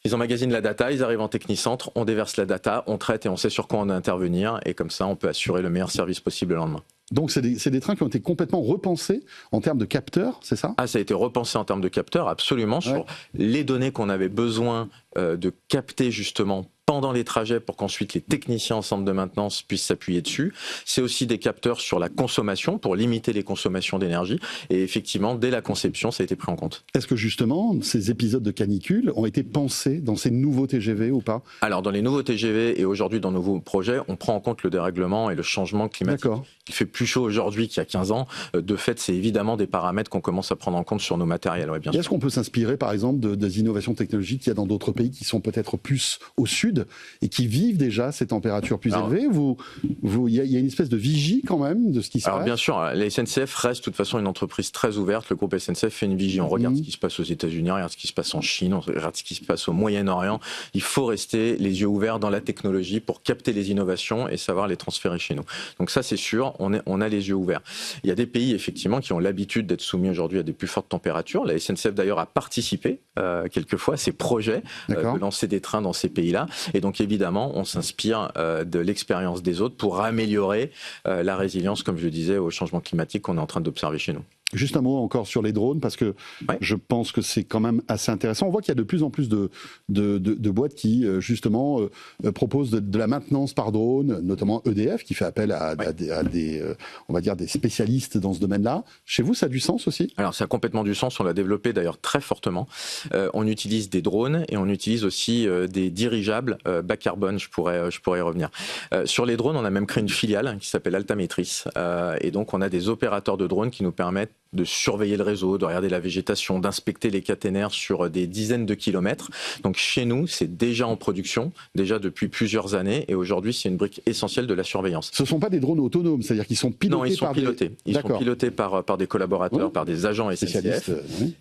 [SPEAKER 12] Ils emmagasinent la data, ils arrivent en technicentre, on déverse la data, on traite et on sait sur quoi on doit intervenir. Et comme ça, on peut assurer le meilleur service possible le lendemain.
[SPEAKER 2] Donc c'est des trains qui ont été complètement repensés en termes de capteurs, c'est ça?
[SPEAKER 12] Ça a été repensé en termes de capteurs, absolument, sur les données qu'on avait besoin de capter justement pendant les trajets pour qu'ensuite les techniciens en centre de maintenance puissent s'appuyer dessus. C'est aussi des capteurs sur la consommation pour limiter les consommations d'énergie. Et effectivement, dès la conception, ça a été pris en compte.
[SPEAKER 2] Est-ce que justement, ces épisodes de canicule ont été pensés dans ces nouveaux TGV ou pas?
[SPEAKER 12] Alors, dans les nouveaux TGV et aujourd'hui dans nos nouveaux projets, on prend en compte le dérèglement et le changement climatique. Il fait plus chaud aujourd'hui qu'il y a 15 ans. De fait, c'est évidemment des paramètres qu'on commence à prendre en compte sur nos matériels.
[SPEAKER 2] Est-ce qu'on peut s'inspirer, par exemple, des innovations technologiques qu'il y a dans d'autres pays qui sont peut-être plus au sud sud et qui vivent déjà ces températures plus élevées. Il y a une espèce de vigie quand même de ce qui se passe.
[SPEAKER 12] Alors bien sûr, la SNCF reste de toute façon une entreprise très ouverte. Le groupe SNCF fait une vigie. On regarde ce qui se passe aux États-Unis, on regarde ce qui se passe en Chine, on regarde ce qui se passe au Moyen-Orient. Il faut rester les yeux ouverts dans la technologie pour capter les innovations et savoir les transférer chez nous. Donc ça, c'est sûr, on a les yeux ouverts. Il y a des pays effectivement qui ont l'habitude d'être soumis aujourd'hui à des plus fortes températures. La SNCF d'ailleurs a participé quelquefois à ces projets de lancer des trains dans ces pays-là. Et donc évidemment, on s'inspire de l'expérience des autres pour améliorer la résilience, comme je le disais, au changement climatique qu'on est en train d'observer chez nous.
[SPEAKER 2] Juste un mot encore sur les drones, parce que je pense que c'est quand même assez intéressant. On voit qu'il y a de plus en plus de boîtes qui, justement, proposent de la maintenance par drone, notamment EDF, qui fait appel à des, on va dire, des spécialistes dans ce domaine-là. Chez vous, ça a du sens aussi ?
[SPEAKER 12] Alors, ça a complètement du sens. On l'a développé d'ailleurs très fortement. On utilise des drones et on utilise aussi des dirigeables bas carbone. Je pourrais y revenir. Sur les drones, on a même créé une filiale qui s'appelle Altametris. Et donc, on a des opérateurs de drones qui nous permettent de surveiller le réseau, de regarder la végétation, d'inspecter les caténaires sur des dizaines de kilomètres. Donc chez nous, c'est déjà en production, déjà depuis plusieurs années, et aujourd'hui, c'est une brique essentielle de la surveillance.
[SPEAKER 2] Ce ne sont pas des drones autonomes, c'est-à-dire qu'ils sont pilotés par
[SPEAKER 12] Non, ils sont pilotés. Ils sont pilotés par des collaborateurs, par des agents SNCF.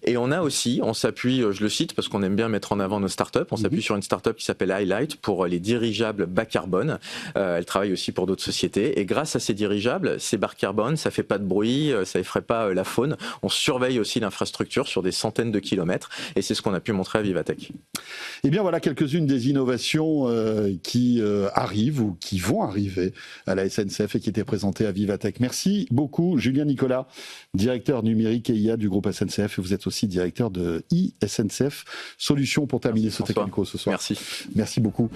[SPEAKER 12] Et on a aussi, on s'appuie, je le cite parce qu'on aime bien mettre en avant nos startups, on s'appuie sur une startup qui s'appelle Highlight pour les dirigeables bas carbone. Elle travaille aussi pour d'autres sociétés. Et grâce à ces dirigeables, c'est bas carbone, ça fait pas de bruit, ça effraie pas la faune. On surveille aussi l'infrastructure sur des centaines de kilomètres et c'est ce qu'on a pu montrer à Vivatech.
[SPEAKER 2] Eh bien voilà quelques-unes des innovations qui arrivent ou qui vont arriver à la SNCF et qui étaient présentées à Vivatech. Merci beaucoup Julien Nicolas, directeur numérique et IA du groupe SNCF, et vous êtes aussi directeur de SNCF Solutions pour terminer ce Tech & Co ce soir. Merci beaucoup.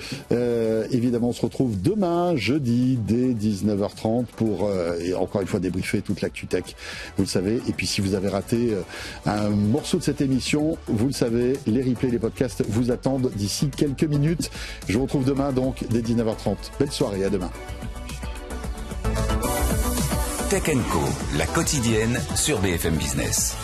[SPEAKER 2] Évidemment on se retrouve demain jeudi dès 19h30 pour et encore une fois débriefer toute l'actu tech, vous le savez. Et puis si vous avez raté un morceau de cette émission, vous le savez, les replays, les podcasts vous attendent d'ici quelques minutes. Je vous retrouve demain donc dès 19h30. Belle soirée, à demain.
[SPEAKER 1] Tech & Co, la quotidienne sur BFM Business.